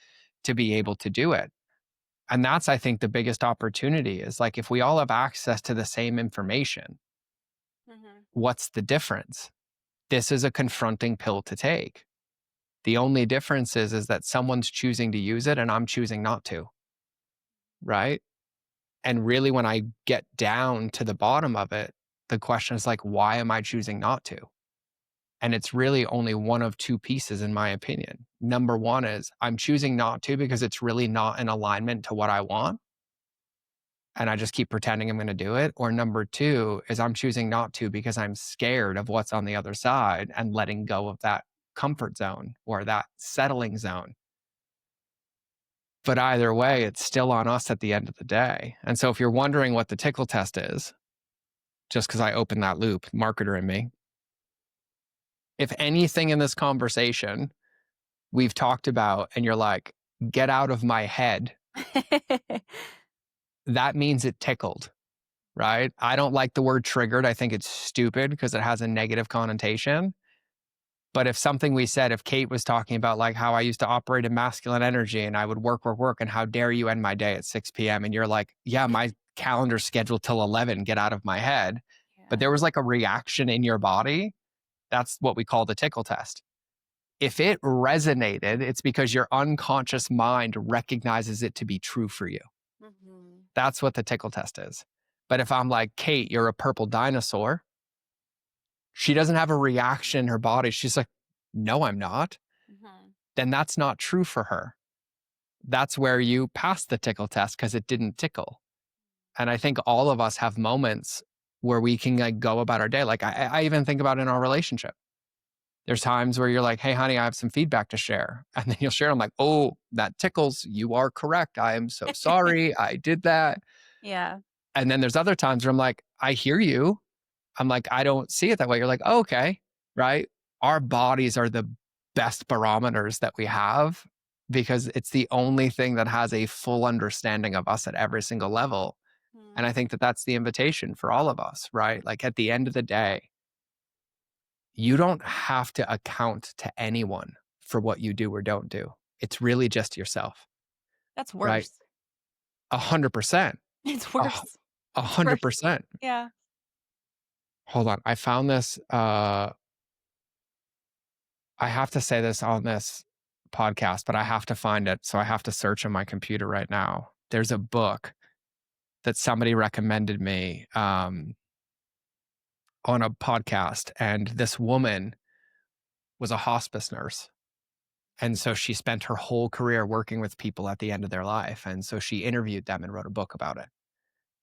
to be able to do it. And that's, I think, the biggest opportunity is like if we all have access to the same information, what's the difference? This is a confronting pill to take. The only difference is that someone's choosing to use it and I'm choosing not to, right? And really, when I get down to the bottom of it, the question is like, why am I choosing not to? And it's really only one of two pieces, in my opinion. Number one is I'm choosing not to because it's really not in alignment to what I want. And I just keep pretending I'm going to do it. Or number two is I'm choosing not to because I'm scared of what's on the other side and letting go of that comfort zone or that settling zone. But either way, it's still on us at the end of the day. And so if you're wondering what the tickle test is, just because I opened that loop, marketer in me, if anything in this conversation we've talked about and you're like, get out of my head, that means it tickled, right? I don't like the word triggered. I think it's stupid because it has a negative connotation. But if something we said, if Kate was talking about like how I used to operate in masculine energy and I would work, and how dare you end my day at 6 p.m. And you're like, yeah, my calendar's scheduled till 11, get out of my head. But there was like a reaction in your body. That's what we call the tickle test. If it resonated, it's because your unconscious mind recognizes it to be true for you. That's what the tickle test is. But if I'm like, Kate, you're a purple dinosaur, she doesn't have a reaction in her body. She's like, no, I'm not. Then that's not true for her. That's where you pass the tickle test because it didn't tickle. And I think all of us have moments where we can like go about our day. Like I even think about in our relationship. There's times where you're like, hey, honey, I have some feedback to share. And then you'll share. I'm like, oh, that tickles. You are correct. I am so sorry. I did that. Yeah. And then there's other times where I'm like, I hear you. I'm like, I don't see it that way. You're like, oh, okay. Right. Our bodies are the best barometers that we have because it's the only thing that has a full understanding of us at every single level. And I Mm. think that that's the invitation for all of us, right? Like at the end of the day, you don't have to account to anyone for what you do or don't do. It's really just yourself, That's right? worse. 100%. It's A worse. It's worse. 100%. Yeah. Hold on. I found this. I have to say this on this podcast, but I have to find it. So I have to search on my computer right now. There's a book that somebody recommended me on a podcast. And this woman was a hospice nurse. And so she spent her whole career working with people at the end of their life. And so she interviewed them and wrote a book about it.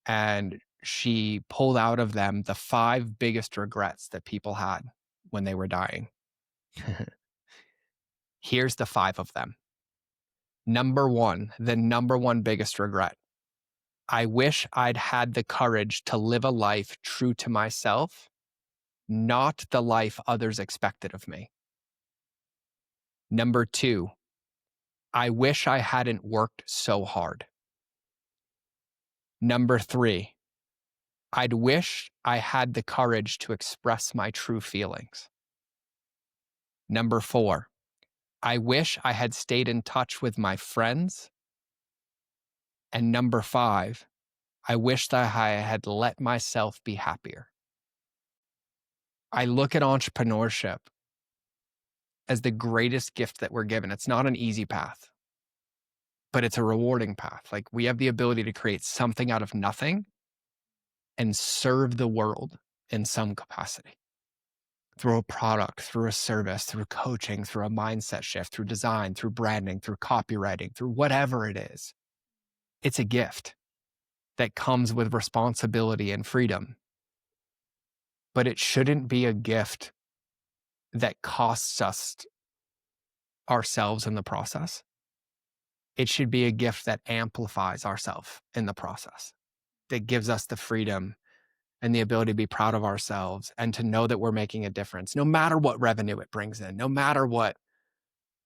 And she pulled out of them the 5 biggest regrets that people had when they were dying. Here's the 5 of them. Number 1, the number 1 biggest regret. I wish I'd had the courage to live a life true to myself, not the life others expected of me. Number 2, I wish I hadn't worked so hard. Number 3, I'd wish I had the courage to express my true feelings. Number 4, I wish I had stayed in touch with my friends. And number 5, I wish that I had let myself be happier. I look at entrepreneurship as the greatest gift that we're given. It's not an easy path, but it's a rewarding path. Like we have the ability to create something out of nothing and serve the world in some capacity through a product, through a service, through coaching, through a mindset shift, through design, through branding, through copywriting, through whatever it is. It's a gift that comes with responsibility and freedom, but it shouldn't be a gift that costs us ourselves in the process. It should be a gift that amplifies ourselves in the process, that gives us the freedom and the ability to be proud of ourselves and to know that we're making a difference, no matter what revenue it brings in, no matter what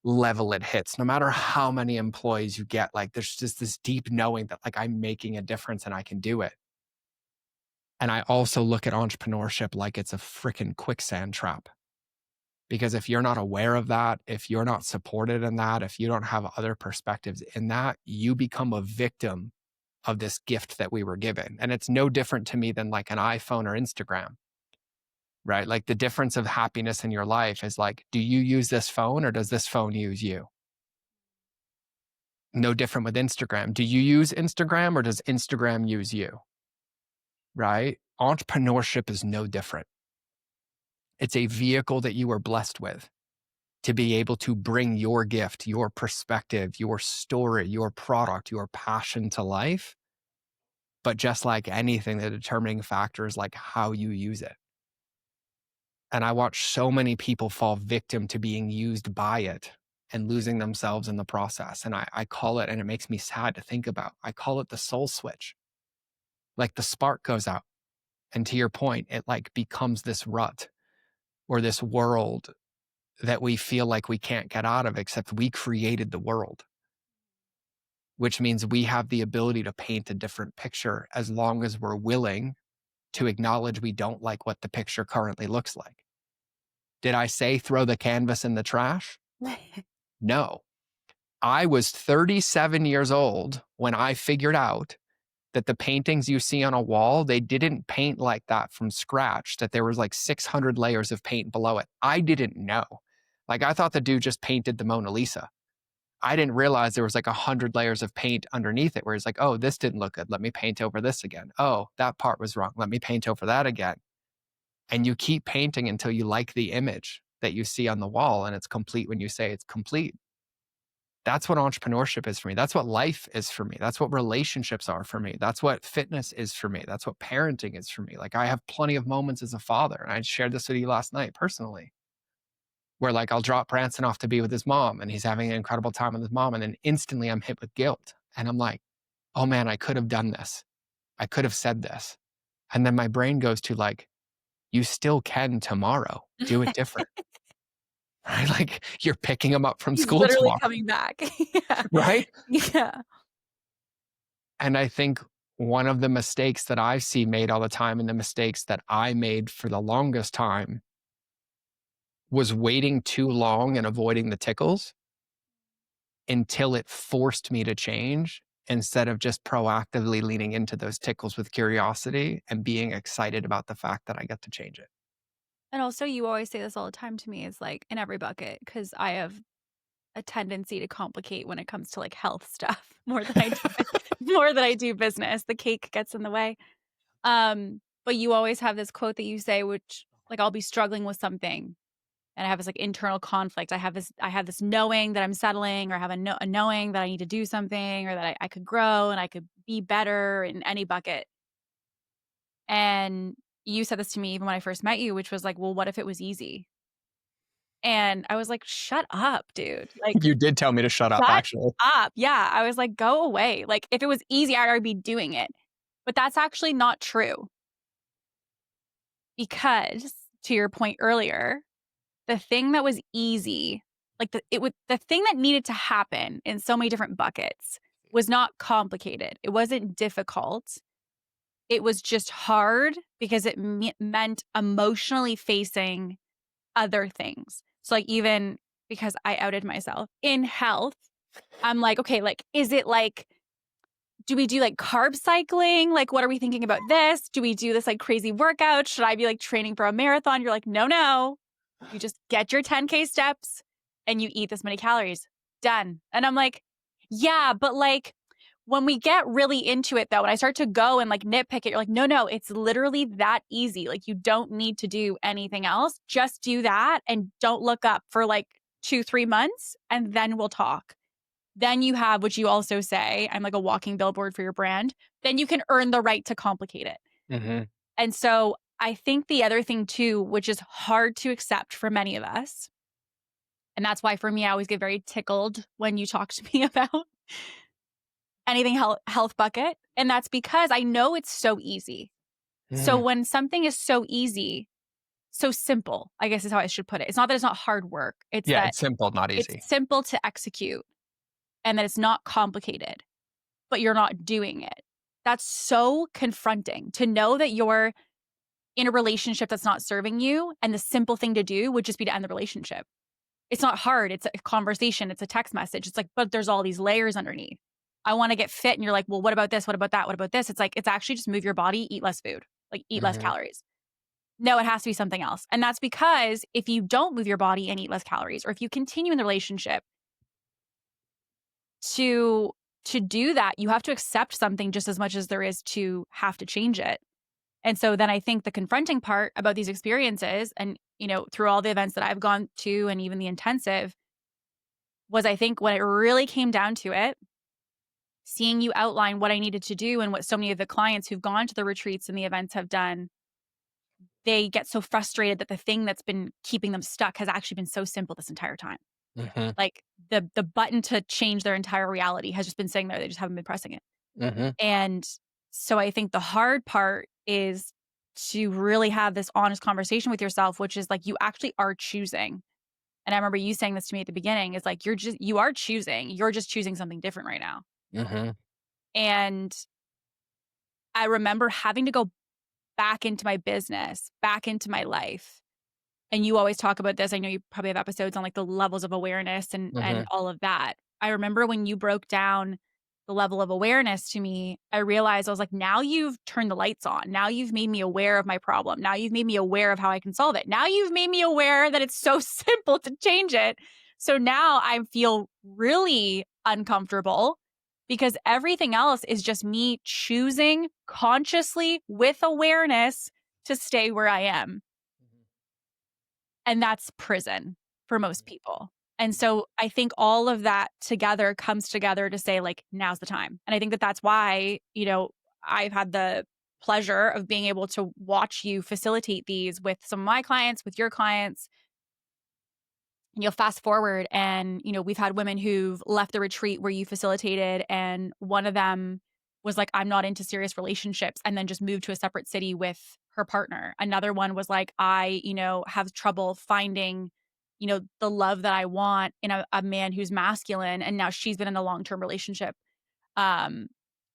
level it hits, no matter how many employees you get. Like there's just this deep knowing that like I'm making a difference and I can do it. And I also look at entrepreneurship like it's a freaking quicksand trap. Because if you're not aware of that, if you're not supported in that, if you don't have other perspectives in that, you become a victim of this gift that we were given. And it's no different to me than like an iPhone or Instagram, right? Like the difference of happiness in your life is like, do you use this phone or does this phone use you? No different with Instagram. Do you use Instagram or does Instagram use you? Right? Entrepreneurship is no different. It's a vehicle that you are blessed with to be able to bring your gift, your perspective, your story, your product, your passion to life. But just like anything, the determining factor is like how you use it. And I watch so many people fall victim to being used by it and losing themselves in the process. And I call it, and it makes me sad to think about, I call it the soul switch. Like the spark goes out. And to your point, it like becomes this rut or this world that we feel like we can't get out of, except we created the world, which means we have the ability to paint a different picture as long as we're willing to acknowledge we don't like what the picture currently looks like. Did I say throw the canvas in the trash? No. I was 37 years old when I figured out that the paintings you see on a wall, they didn't paint like that from scratch, that there was like 600 layers of paint below it. I didn't know. Like I thought the dude just painted the Mona Lisa. I didn't realize there was like 100 layers of paint underneath it where it's like, oh, this didn't look good. Let me paint over this again. Oh, that part was wrong. Let me paint over that again. And you keep painting until you like the image that you see on the wall and it's complete when you say it's complete. That's what entrepreneurship is for me. That's what life is for me. That's what relationships are for me. That's what fitness is for me. That's what parenting is for me. Like I have plenty of moments as a father, and I shared this with you last night personally, where like I'll drop Branson off to be with his mom and he's having an incredible time with his mom. And then instantly I'm hit with guilt. And I'm like, oh man, I could have done this. I could have said this. And then my brain goes to like, you still can tomorrow. Do it different. Right? Like you're picking him up from He's school literally tomorrow. coming back. Yeah. Right? Yeah. And I think one of the mistakes that I see made all the time and the mistakes that I made for the longest time was waiting too long and avoiding the tickles until it forced me to change instead of just proactively leaning into those tickles with curiosity and being excited about the fact that I get to change it. And also, you always say this all the time to me is like in every bucket, because I have a tendency to complicate when it comes to like health stuff more than I do more than I do business. The cake gets in the way. But you always have this quote that you say, which like I'll be struggling with something and I have this like internal conflict. I have this knowing that I'm settling, or I have a knowing that I need to do something, or that I could grow and I could be better in any bucket. And you said this to me even when I first met you, which was like, well, what if it was easy? And I was like, shut up, dude. Like, You did tell me to shut up, shut actually. up. Yeah. I was like, go away. Like, if it was easy, I'd already be doing it. But that's actually not true. Because to your point earlier, the thing that was easy, like the thing that needed to happen in so many different buckets was not complicated. It wasn't difficult. It was just hard because it meant emotionally facing other things. So like even because I outed myself in health, I'm like, okay, like, is it like, do we do like carb cycling? Like, what are we thinking about this? Do we do this like crazy workout? Should I be like training for a marathon? You're like, no, no. You just get your 10K steps and you eat this many calories. Done. And I'm like, yeah, but like when we get really into it though, and I start to go and like nitpick it, you're like, no, no, it's literally that easy. Like you don't need to do anything else. Just do that and don't look up for like 2-3 months and then we'll talk. Then you have, which you also say, I'm like a walking billboard for your brand. Then you can earn the right to complicate it. Mhm. And so I think the other thing too, which is hard to accept for many of us, and that's why for me, I always get very tickled when you talk to me about anything health bucket. And that's because I know it's so easy. So Mhm. when something is so easy, so simple, I guess is how I should put it. It's not that it's not hard work. It's Yeah, that it's simple, not it's easy. simple to execute and that it's not complicated, but you're not doing it. That's so confronting to know that you're in a relationship that's not serving you. And the simple thing to do would just be to end the relationship. It's not hard. It's a conversation. It's a text message. It's like, but there's all these layers underneath. I want to get fit. And you're like, well, what about this? What about that? What about this? It's like, it's actually just move your body, eat less food, like eat less Mhm. calories. No, it has to be something else. And that's because if you don't move your body and eat less calories, or if you continue in the relationship to do that, you have to accept something just as much as there is to have to change it. And so then I think the confronting part about these experiences and, through all the events that I've gone to and even the intensive was I think when it really came down to it, seeing you outline what I needed to do and what so many of the clients who've gone to the retreats and the events have done, they get so frustrated that the thing that's been keeping them stuck has actually been so simple this entire time. Mhm. Like the button to change their entire reality has just been sitting there. They just haven't been pressing it. Mhm. And so I think the hard part is to really have this honest conversation with yourself, which is like you actually are choosing. And I remember you saying this to me at the beginning is like you are choosing. You're just choosing something different right now. Mhm. And I remember having to go back into my business, back into my life. And you always talk about this. I know you probably have episodes on like the levels of awareness and Mhm. all of that. I remember when you broke down the level of awareness to me, I realized I was like, now you've turned the lights on. Now you've made me aware of my problem. Now you've made me aware of how I can solve it. Now you've made me aware that it's so simple to change it. So now I feel really uncomfortable because everything else is just me choosing consciously with awareness to stay where I am. And that's prison for most people. And so I think all of that together comes together to say, like, now's the time. And I think that that's why, I've had the pleasure of being able to watch you facilitate these with some of my clients, with your clients, Fast forward and, we've had women who've left the retreat where you facilitated, and one of them was like, I'm not into serious relationships, and then just moved to a separate city with her partner. Another one was like, I, have trouble finding, the love that I want in a man who's masculine. And now she's been in a long-term relationship um,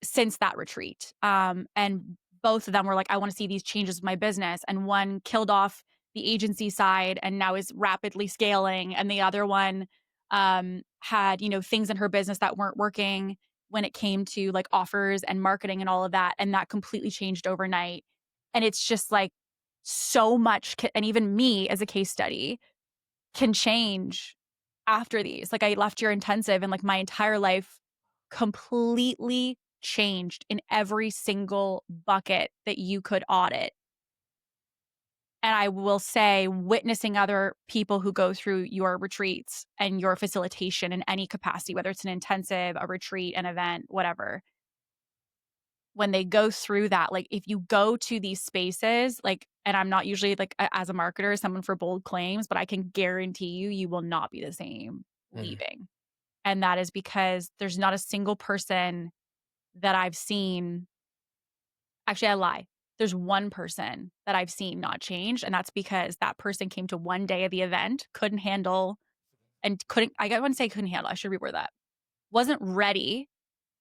since that retreat. And both of them were like, I want to see these changes with my business. And one killed off the agency side and now is rapidly scaling. And the other one had, things in her business that weren't working when it came to like offers and marketing and all of that. And that completely changed overnight. And it's just like so much. And even me as a case study can change after these. Like I left your intensive and like my entire life completely changed in every single bucket that you could audit. And I will say, witnessing other people who go through your retreats and your facilitation in any capacity, whether it's an intensive, a retreat, an event, whatever, when they go through that, like if you go to these spaces, like, and I'm not usually like as a marketer, someone for bold claims, but I can guarantee you, you will not be the same Mm. leaving. And that is because there's not a single person that I've seen. Actually, I lie. There's one person that I've seen not change. And that's because that person came to one day of the event, couldn't handle and couldn't, I wouldn't say couldn't handle. I should reword that. Wasn't ready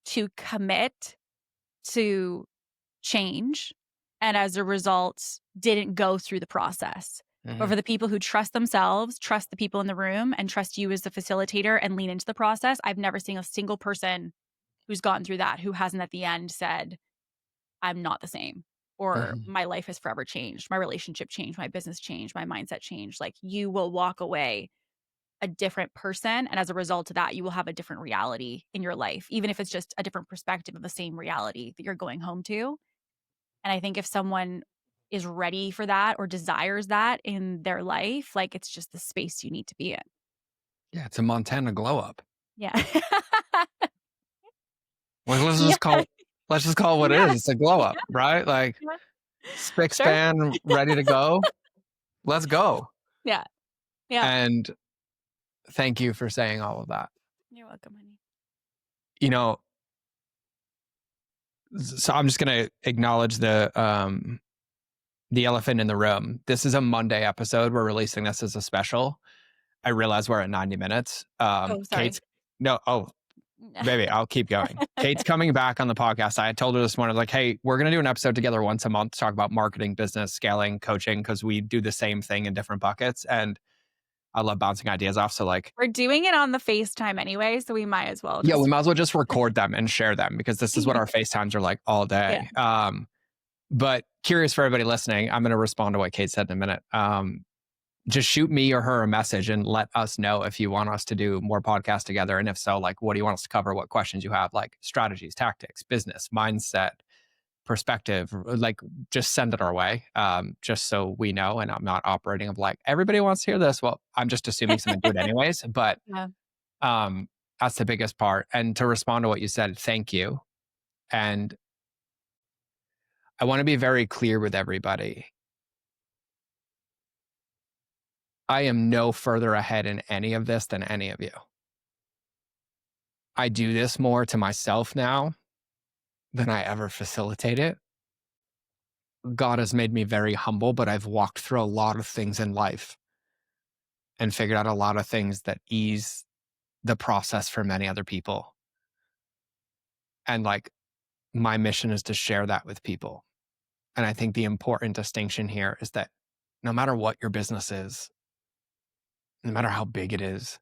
to commit to change. And as a result, didn't go through the process. But Mhm. for the people who trust themselves, trust the people in the room, and trust you as the facilitator and lean into the process, I've never seen a single person who's gotten through that who hasn't at the end said, I'm not the same, or Mhm. my life has forever changed. My relationship changed, my business changed, my mindset changed. Like you will walk away a different person. And as a result of that, you will have a different reality in your life, even if it's just a different perspective of the same reality that you're going home to. And I think if someone is ready for that or desires that in their life, like it's just the space you need to be in. Yeah, it's a Montana glow up. Yeah. Like Yeah. let's just call it what it Yeah. is. It's a glow up, right? Like Yeah. spick Sure. span, ready to go. Let's go. Yeah. Yeah. And thank you for saying all of that. You're welcome, honey. You know, so I'm just gonna acknowledge the elephant in the room. This is a Monday episode. We're releasing this as a special. I realize we're at 90 minutes. Oh, sorry. Kate's no, oh, baby, I'll keep going. Kate's coming back on the podcast. I had told her this morning, like, hey, we're going to do an episode together once a month to talk about marketing, business, scaling, coaching, because we do the same thing in different buckets. And I love bouncing ideas off. So, like, We're doing it on the FaceTime anyway, so we might as well yeah, we just might as well just record them and share them because this is what our FaceTimes are like all yeah. day. But curious for everybody listening, I'm going to respond to what Kate said in a minute. Just shoot me or her a message and let us know if you want us to do more podcasts together. And if so, like, what do you want us to cover? What questions you have, like strategies, tactics, business, mindset, perspective, like just send it our way. Just so we know. And I'm not operating of like, everybody wants to hear this. Well, I'm just assuming someone do it anyways. But Yeah. um, that's the biggest part. And to respond to what you said, thank you. And I want to be very clear with everybody. I am no further ahead in any of this than any of you. I do this more to myself now than I ever facilitate it. God has made me very humble, but I've walked through a lot of things in life and figured out a lot of things that ease the process for many other people. And like my mission is to share that with people. And I think the important distinction here is that no matter what your business is, no matter how big it is,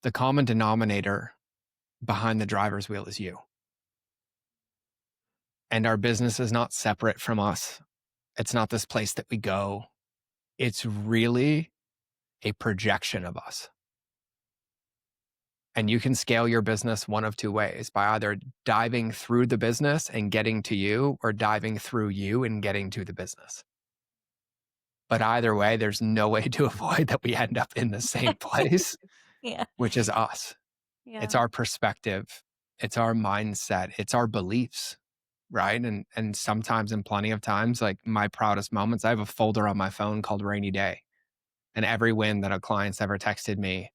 the common denominator behind the driver's wheel is you. And our business is not separate from us. It's not this place that we go. It's really a projection of us. And you can scale your business one of two ways, by either diving through the business and getting to you, or diving through you and getting to the business. But either way, there's no way to avoid that we end up in the same place, Yeah. which is us. It's Yeah. our perspective. It's our mindset. It's our beliefs. Right. And sometimes, and plenty of times, like my proudest moments, I have a folder on my phone called Rainy Day. And every win that a client's ever texted me,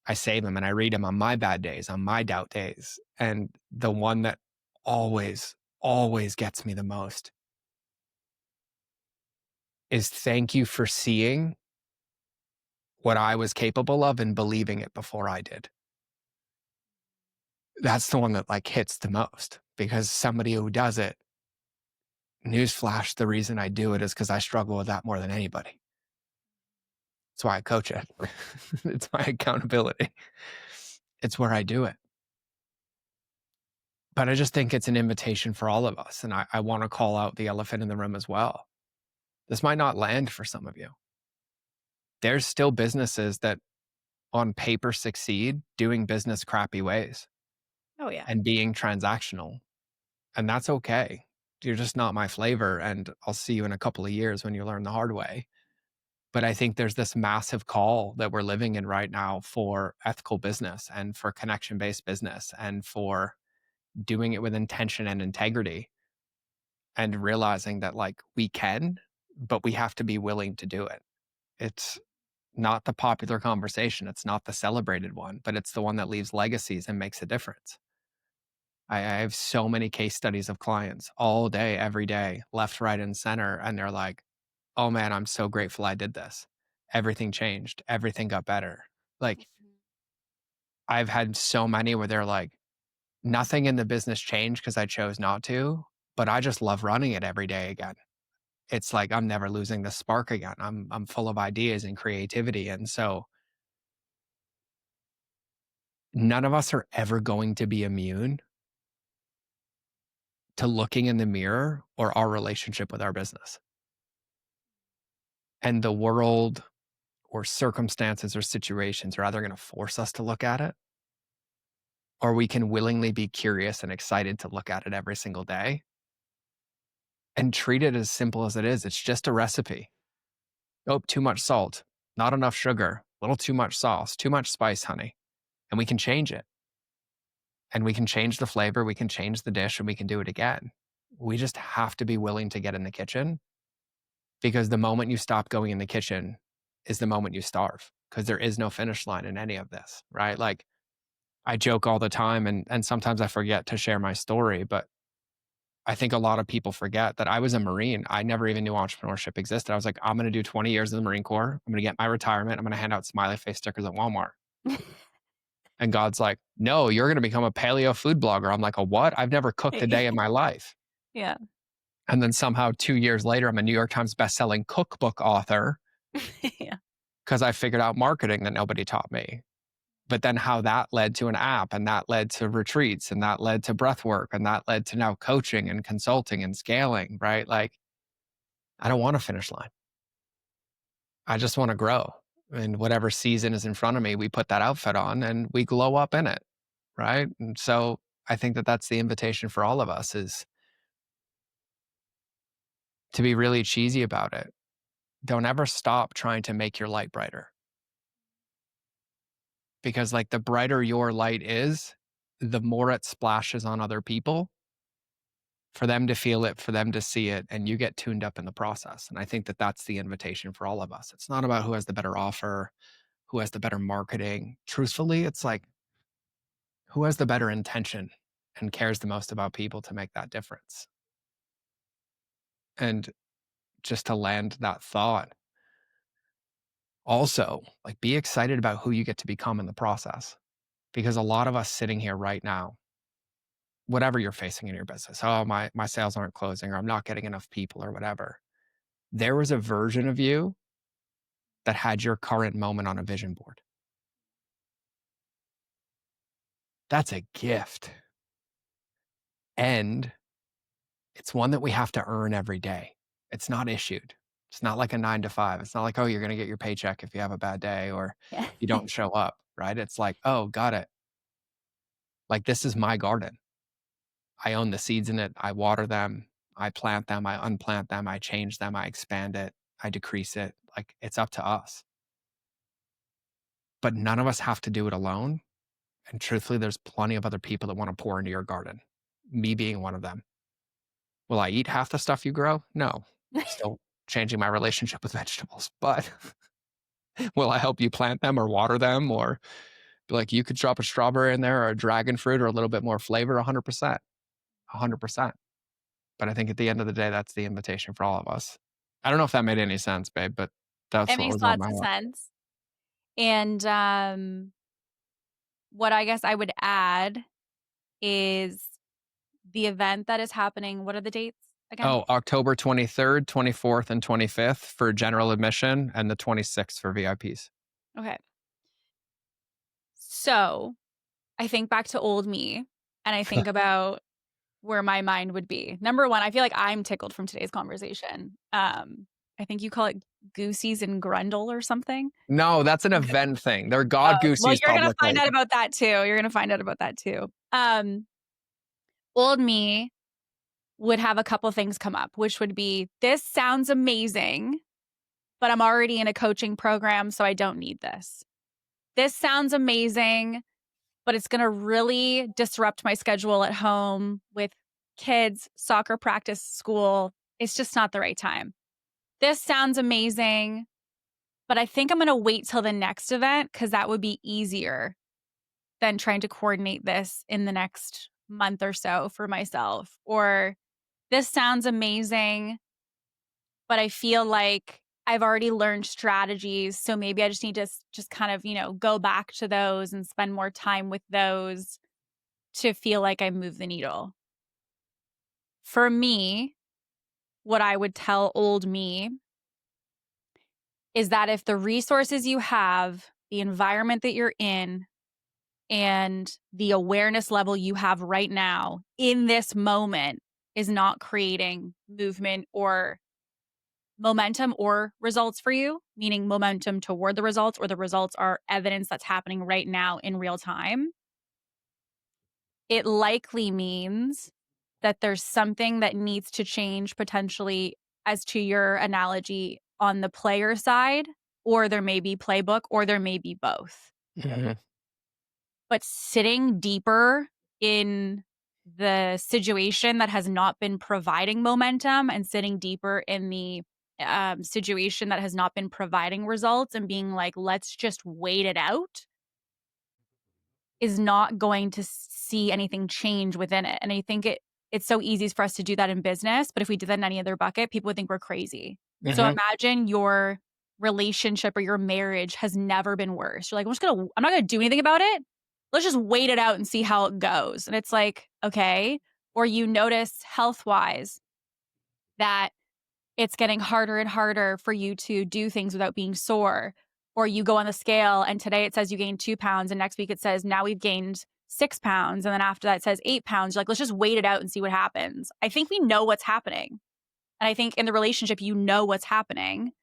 I save them and I read them on my bad days, on my doubt days. And the one that always, always gets me the most is thank you for seeing what I was capable of and believing it before I did. That's the one that like hits the most because somebody who does it, newsflash, the reason I do it is because I struggle with that more than anybody. That's why I coach it. It's my accountability. It's where I do it. But I just think it's an invitation for all of us. And I want to call out the elephant in the room as well. This might not land for some of you. There's still businesses that on paper succeed doing business crappy ways Oh, yeah. and being transactional. And that's okay. You're just not my flavor. And I'll see you in a couple of years when you learn the hard way. But I think there's this massive call that we're living in right now for ethical business and for connection based business and for doing it with intention and integrity and realizing that like we can, but we have to be willing to do it. It's not the popular conversation. It's not the celebrated one, but it's the one that leaves legacies and makes a difference. I have so many case studies of clients all day, every day, left, right, and center. And they're like, oh man, I'm so grateful I did this. Everything changed. Everything got better. Like I've had so many where they're like, nothing in the business changed because I chose not to, but I just love running it every day again. It's like I'm never losing the spark again. I'm full of ideas and creativity. And so none of us are ever going to be immune to looking in the mirror or our relationship with our business. And the world or circumstances or situations are either going to force us to look at it or we can willingly be curious and excited to look at it every single day and treat it as simple as it is. It's just a recipe. Oh, too much salt, not enough sugar, a little too much sauce, too much spice, honey. And we can change it. And we can change the flavor, we can change the dish, and we can do it again. We just have to be willing to get in the kitchen because the moment you stop going in the kitchen is the moment you starve because there is no finish line in any of this, right? Like I joke all the time and sometimes I forget to share my story, but I think a lot of people forget that I was a Marine. I never even knew entrepreneurship existed. I was like, I'm going to do 20 years in the Marine Corps. I'm going to get my retirement. I'm going to hand out smiley face stickers at Walmart. And God's like, no, you're going to become a paleo food blogger. I'm like, a what? I've never cooked a day in my life. Yeah. And then somehow 2 years later, I'm a New York Times bestselling cookbook author Yeah. because I figured out marketing that nobody taught me. But then how that led to an app and that led to retreats and that led to breath work and that led to now coaching and consulting and scaling, right? Like, I don't want a finish line. I just want to grow. And whatever season is in front of me, we put that outfit on and we glow up in it, right? And so I think that that's the invitation for all of us is to be really cheesy about it. Don't ever stop trying to make your light brighter. Because like the brighter your light is, the more it splashes on other people for them to feel it, for them to see it, and you get tuned up in the process. And I think that that's the invitation for all of us. It's not about who has the better offer, who has the better marketing. Truthfully, it's like who has the better intention and cares the most about people to make that difference. And just to land that thought, also, like be excited about who you get to become in the process. Because a lot of us sitting here right now, whatever you're facing in your business, oh, my sales aren't closing, or I'm not getting enough people, or whatever. There was a version of you that had your current moment on a vision board. That's a gift. And it's one that we have to earn every day. It's not issued. It's not like a 9 to 5. It's not like, oh, you're going to get your paycheck if you have a bad day or Yeah. you don't show up, right? It's like, oh, got it. Like, this is my garden. I own the seeds in it. I water them. I plant them. I unplant them. I change them. I expand it. I decrease it. Like, it's up to us. But none of us have to do it alone. And truthfully, there's plenty of other people that want to pour into your garden, me being one of them. Will I eat half the stuff you grow? No. Still changing my relationship with vegetables, but Will I help you plant them or water them or be like, you could drop a strawberry in there or a dragon fruit or a little bit more flavor? 100%. 100%. But I think at the end of the day, that's the invitation for all of us. I don't know if that made any sense, babe, but It that's what makes was on lots my of heart. sense. And, what I guess I would add is the event that is happening. What are the dates again? Oh, October 23rd, 24th, and 25th for general admission, and the 26th for VIPs. Okay. So, I think back to old me, and I think about where my mind would be. Number 1, I feel like I'm tickled from today's conversation. I think you call it Goosies and Grundle or something. No, that's an event thing. They're God Well, goosies you're gonna find publicly. out about that too. You're gonna find out about that too. Old me would have a couple things come up, which would be, "This sounds amazing, but I'm already in a coaching program, so I don't need this. This sounds amazing, but it's gonna really disrupt my schedule at home with kids, soccer practice, school. It's just not the right time. This sounds amazing, but I think I'm gonna wait till the next event because that would be easier than trying to coordinate this in the next month or so for myself." Or, "This sounds amazing, but I feel like I've already learned strategies, so maybe I just need to just kind of, go back to those and spend more time with those to feel like I move the needle." For me, what I would tell old me is that if the resources you have, the environment that you're in, and the awareness level you have right now in this moment is not creating movement or momentum or results for you, meaning momentum toward the results or the results are evidence that's happening right now in real time, it likely means that there's something that needs to change potentially, as to your analogy, on the player side, or there may be playbook, or there may be both. Mhm. But sitting deeper in the situation that has not been providing momentum and sitting deeper in the situation that has not been providing results and being like, let's just wait it out, is not going to see anything change within it. And I think it's so easy for us to do that in business, but if we did that in any other bucket, people would think we're crazy. So Mhm. imagine your relationship or your marriage has never been worse. You're like, I'm not gonna do anything about it. Let's just wait it out and see how it goes. And it's like, okay. Or you notice health wise that it's getting harder and harder for you to do things without being sore. Or you go on the scale and today it says you gained 2 pounds and next week it says now we've gained 6 pounds. And then after that it says 8 pounds. You're like, let's just wait it out and see what happens. I think we know what's happening. And I think in the relationship, you know what's happening.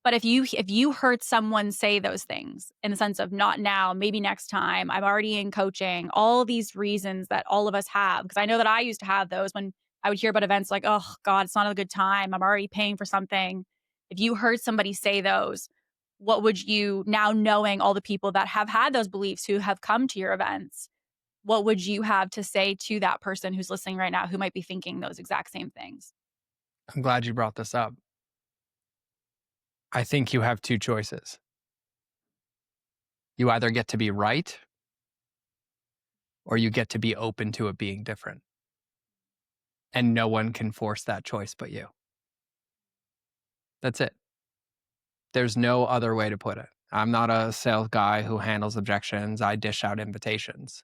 But if you heard someone say those things in the sense of not now, maybe next time, I'm already in coaching, all these reasons that all of us have, because I know that I used to have those when I would hear about events like, oh God, it's not a good time. I'm already paying for something. If you heard somebody say those, what would you, now knowing all the people that have had those beliefs who have come to your events, what would you have to say to that person who's listening right now who might be thinking those exact same things? I'm glad you brought this up. I think you have two choices. You either get to be right or you get to be open to it being different. And no one can force that choice but you. That's it. There's no other way to put it. I'm not a sales guy who handles objections. I dish out invitations.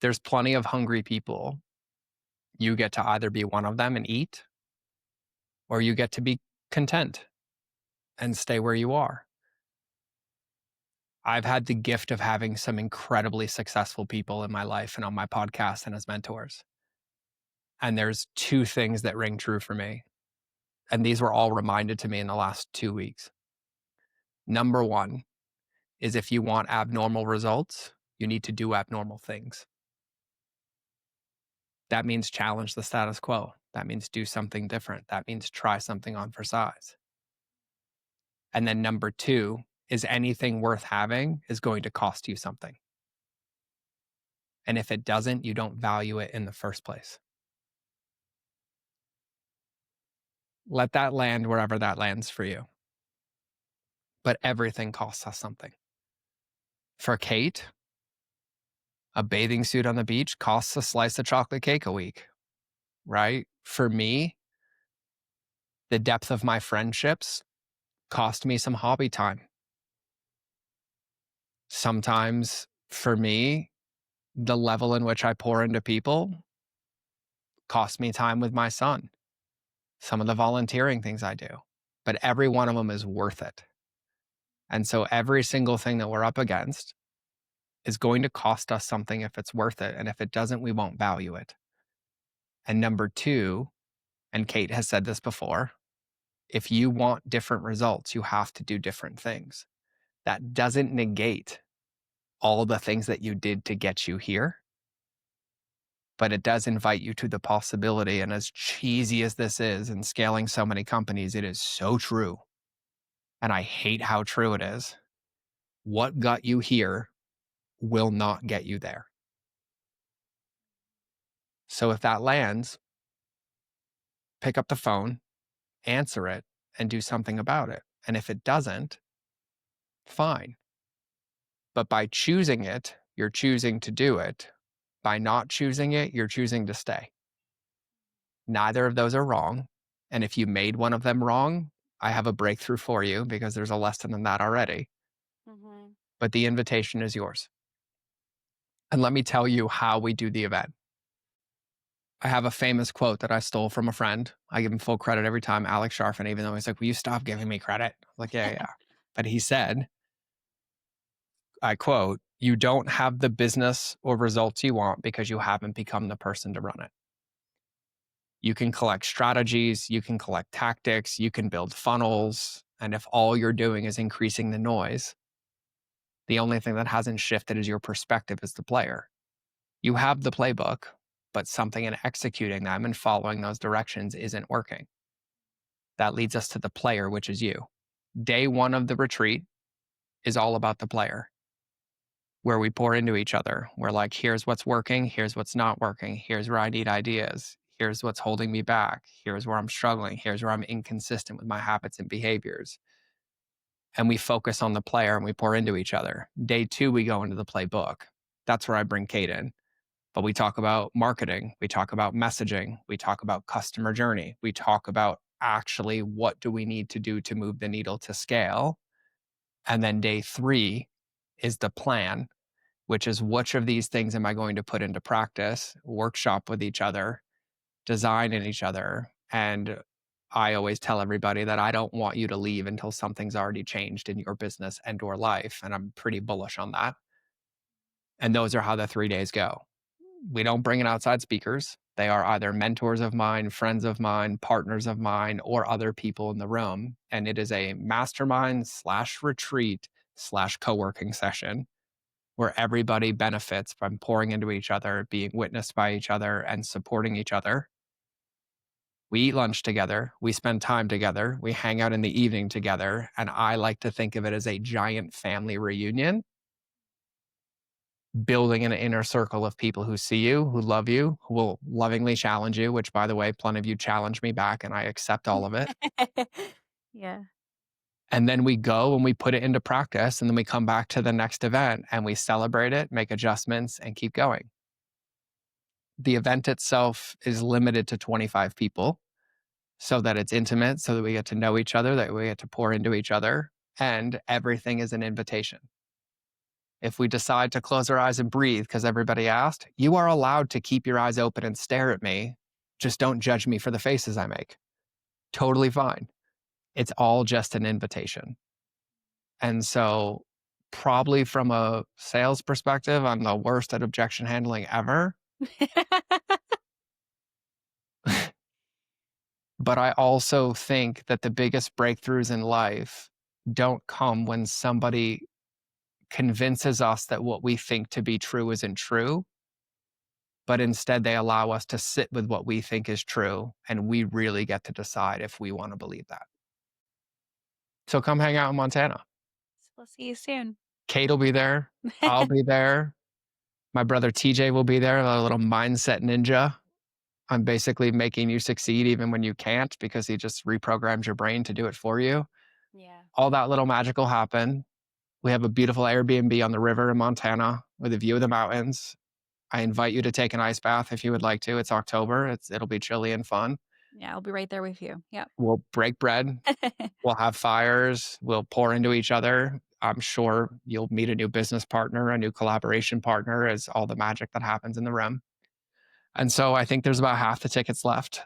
There's plenty of hungry people. You get to either be one of them and eat, or you get to be content and stay where you are. I've had the gift of having some incredibly successful people in my life and on my podcast and as mentors. And there's two things that ring true for me. And these were all reminded to me in the last 2 weeks. Number one is if you want abnormal results, you need to do abnormal things. That means challenge the status quo. That means do something different. That means try something on for size. And then number two is anything worth having is going to cost you something. And if it doesn't, you don't value it in the first place. Let that land wherever that lands for you. but everything costs us something. For Kate, a bathing suit on the beach costs a slice of chocolate cake a week, right? For me, the depth of my friendships cost me some hobby time. Sometimes for me, the level in which I pour into people cost me time with my son, some of the volunteering things I do, but every one of them is worth it. And so every single thing that we're up against is going to cost us something if it's worth it. And if it doesn't, we won't value it. And number two, and Kate has said this before, if you want different results, you have to do different things. That doesn't negate all the things that you did to get you here, but it does invite you to the possibility. And as cheesy as this is in scaling so many companies, it is so true. And I hate how true it is. What got you here will not get you there. So if that lands, pick up the phone, answer it, and do something about it. And if it doesn't, fine. But by choosing it, you're choosing to do it. By not choosing it, you're choosing to stay. Neither of those are wrong. And if you made one of them wrong, I have a breakthrough for you because there's a lesson in that already. Mhm. But the invitation is yours. And let me tell you how we do the event. I have a famous quote that I stole from a friend. I give him full credit every time, Alex Sharfin, even though he's like, will you stop giving me credit? I'm like, yeah. But he said, I quote, you don't have the business or results you want because you haven't become the person to run it. You can collect strategies, you can collect tactics, you can build funnels. And if all you're doing is increasing the noise, the only thing that hasn't shifted is your perspective as the player. You have the playbook, but something in executing them and following those directions isn't working. That leads us to the player, which is you. Day one of the retreat is all about the player, where we pour into each other. We're like, here's what's working, here's what's not working, here's where I need ideas, here's what's holding me back, here's where I'm struggling, here's where I'm inconsistent with my habits and behaviors. And we focus on the player and we pour into each other. Day two, we go into the playbook. That's where I bring Kate in. But we talk about marketing, we talk about messaging, we talk about customer journey, we talk about actually what do we need to do to move the needle to scale. And then day three is the plan, which is which of these things am I going to put into practice, workshop with each other, design in each other. And I always tell everybody that I don't want you to leave until something's already changed in your business and or life. And I'm pretty bullish on that. And those are how the 3 days go. We don't bring in outside speakers. They are either mentors of mine, friends of mine, partners of mine, or other people in the room. And it is a mastermind / retreat / co-working session where everybody benefits from pouring into each other, being witnessed by each other, and supporting each other. We eat lunch together. We spend time together. We hang out in the evening together. And I like to think of it as a giant family reunion, building an inner circle of people who see you, who love you, who will lovingly challenge you, which, by the way, plenty of you challenge me back and I accept all of it. Yeah. And then we go and we put it into practice. And then we come back to the next event and we celebrate it, make adjustments, and keep going. The event itself is limited to 25 people so that it's intimate, so that we get to know each other, that we get to pour into each other, and everything is an invitation. If we decide to close our eyes and breathe because everybody asked, you are allowed to keep your eyes open and stare at me. Just don't judge me for the faces I make. Totally fine. It's all just an invitation. And so, probably from a sales perspective, I'm the worst at objection handling ever. But I also think that the biggest breakthroughs in life don't come when somebody convinces us that what we think to be true isn't true, but instead they allow us to sit with what we think is true, and we really get to decide if we want to believe that. So come hang out in Montana. We'll see you soon. Kate will be there. I'll be there. My brother TJ will be there, a little mindset ninja. I'm basically making you succeed even when you can't because he just reprograms your brain to do it for you. Yeah. all that little magic will happen. We have a beautiful Airbnb on the river in Montana with a view of the mountains. I invite you to take an ice bath if you would like to. It's October. It'll be chilly and fun. Yeah, I'll be right there with you. Yep. We'll break bread. We'll have fires. We'll pour into each other. I'm sure you'll meet a new business partner, a new collaboration partner, as all the magic that happens in the room. And so I think there's about half the tickets left.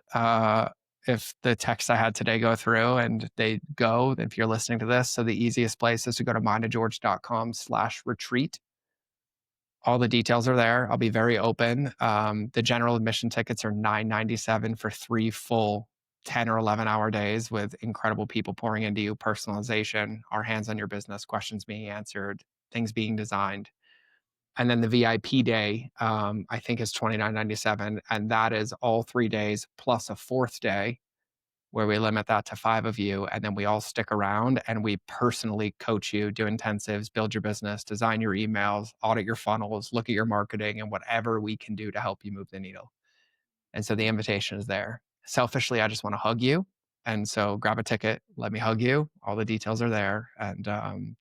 If the texts I had today go through and they go, if you're listening to this, so the easiest place is to go to mindofgeorge.com/retreat. All the details are there. I'll be very open. The general admission tickets are $9.97 for 3 full 10 or 11-hour days with incredible people pouring into you, personalization, our hands on your business, questions being answered, things being designed. And then the VIP day, I think is $29.97, and that is all 3 days plus a 4th day where we limit that to 5 of you, and then we all stick around and we personally coach you, do intensives, build your business, design your emails, audit your funnels, look at your marketing, and whatever we can do to help you move the needle. And so the invitation is there. Selfishly, I just want to hug you. And so grab a ticket, let me hug you. All the details are there. And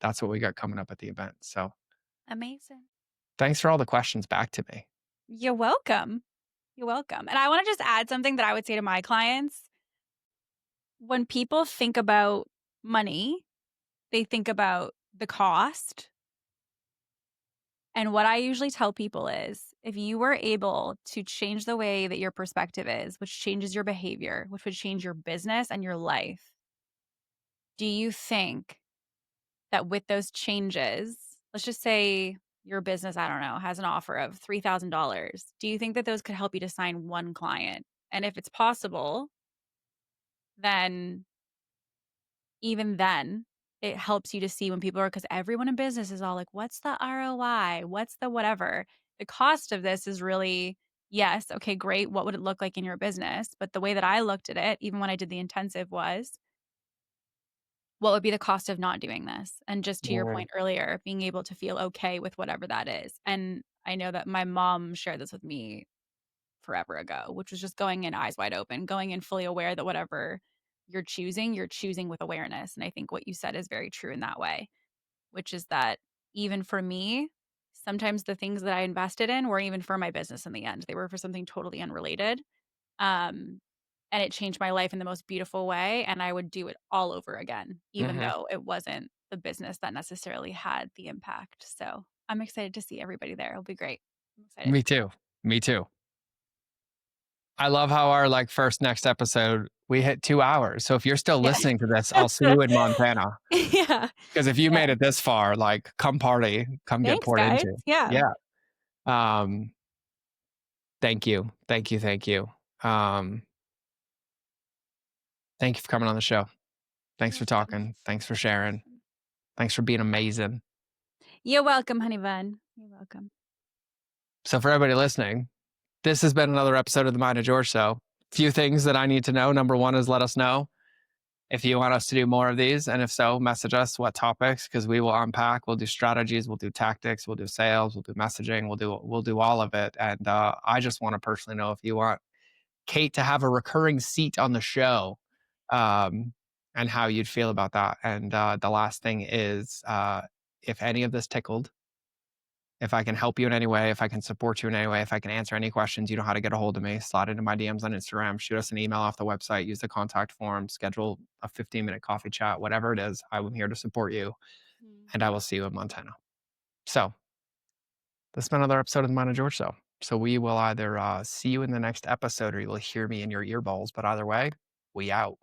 that's what we got coming up at the event. So Amazing. thanks for all the questions back to me. You're welcome. You're welcome. And I want to just add something that I would say to my clients. When people think about money, they think about the cost. And what I usually tell people is if you were able to change the way that your perspective is, which changes your behavior, which would change your business and your life, do you think that with those changes, let's just say your business, I don't know, has an offer of $3,000, do you think that those could help you to sign one client? And if it's possible, then even then, it helps you to see when people are, because everyone in business is all like, what's the ROI? What's the whatever? The cost of this is really, yes, okay, great. What would it look like in your business? But the way that I looked at it, even when I did the intensive, was what would be the cost of not doing this? And just to your Mm. point earlier, being able to feel okay with whatever that is. And I know that my mom shared this with me forever ago, which was just going in eyes wide open, going in fully aware that whatever you're choosing with awareness. And I think what you said is very true in that way, which is that even for me, sometimes the things that I invested in were even for my business in the end. They were for something totally unrelated. Um, and it changed my life in the most beautiful way. And I would do it all over again, even Mhm. though it wasn't the business that necessarily had the impact. So I'm excited to see everybody there. It'll be great. I'm excited. Me too. Me too. I love how our like first next episode we hit 2 hours. So if you're still Yeah. listening to this, I'll see you in Montana. Yeah. Because if you Yeah. made it this far, like come party, come get Thanks, poured guys. into. Yeah. Yeah. Um, thank you. Thank you. Thank you. Um, thank you for coming on the show. Thanks You're for welcome. talking. Thanks for sharing. Thanks for being amazing. You're welcome, honey bun. You're welcome. So for everybody listening, this has been another episode of the Mind of George Show. Few things that I need to know. Number one is let us know if you want us to do more of these. And if so, message us what topics, because we will unpack. We'll do strategies, we'll do tactics, we'll do sales, we'll do messaging, we'll do all of it. And I just want to personally know if you want Kate to have a recurring seat on the show, um, and how you'd feel about that. And the last thing is, if any of this tickled, if I can help you in any way, if I can support you in any way, if I can answer any questions, you know how to get a hold of me. Slide into my DMs on Instagram, shoot us an email off the website, use the contact form, schedule a 15-minute coffee chat, whatever it is. I'm here to support you, Mm. and I will see you in Montana. So this has been another episode of the Mind of George Show. So we will either see you in the next episode or you will hear me in your earballs. But either way, we out.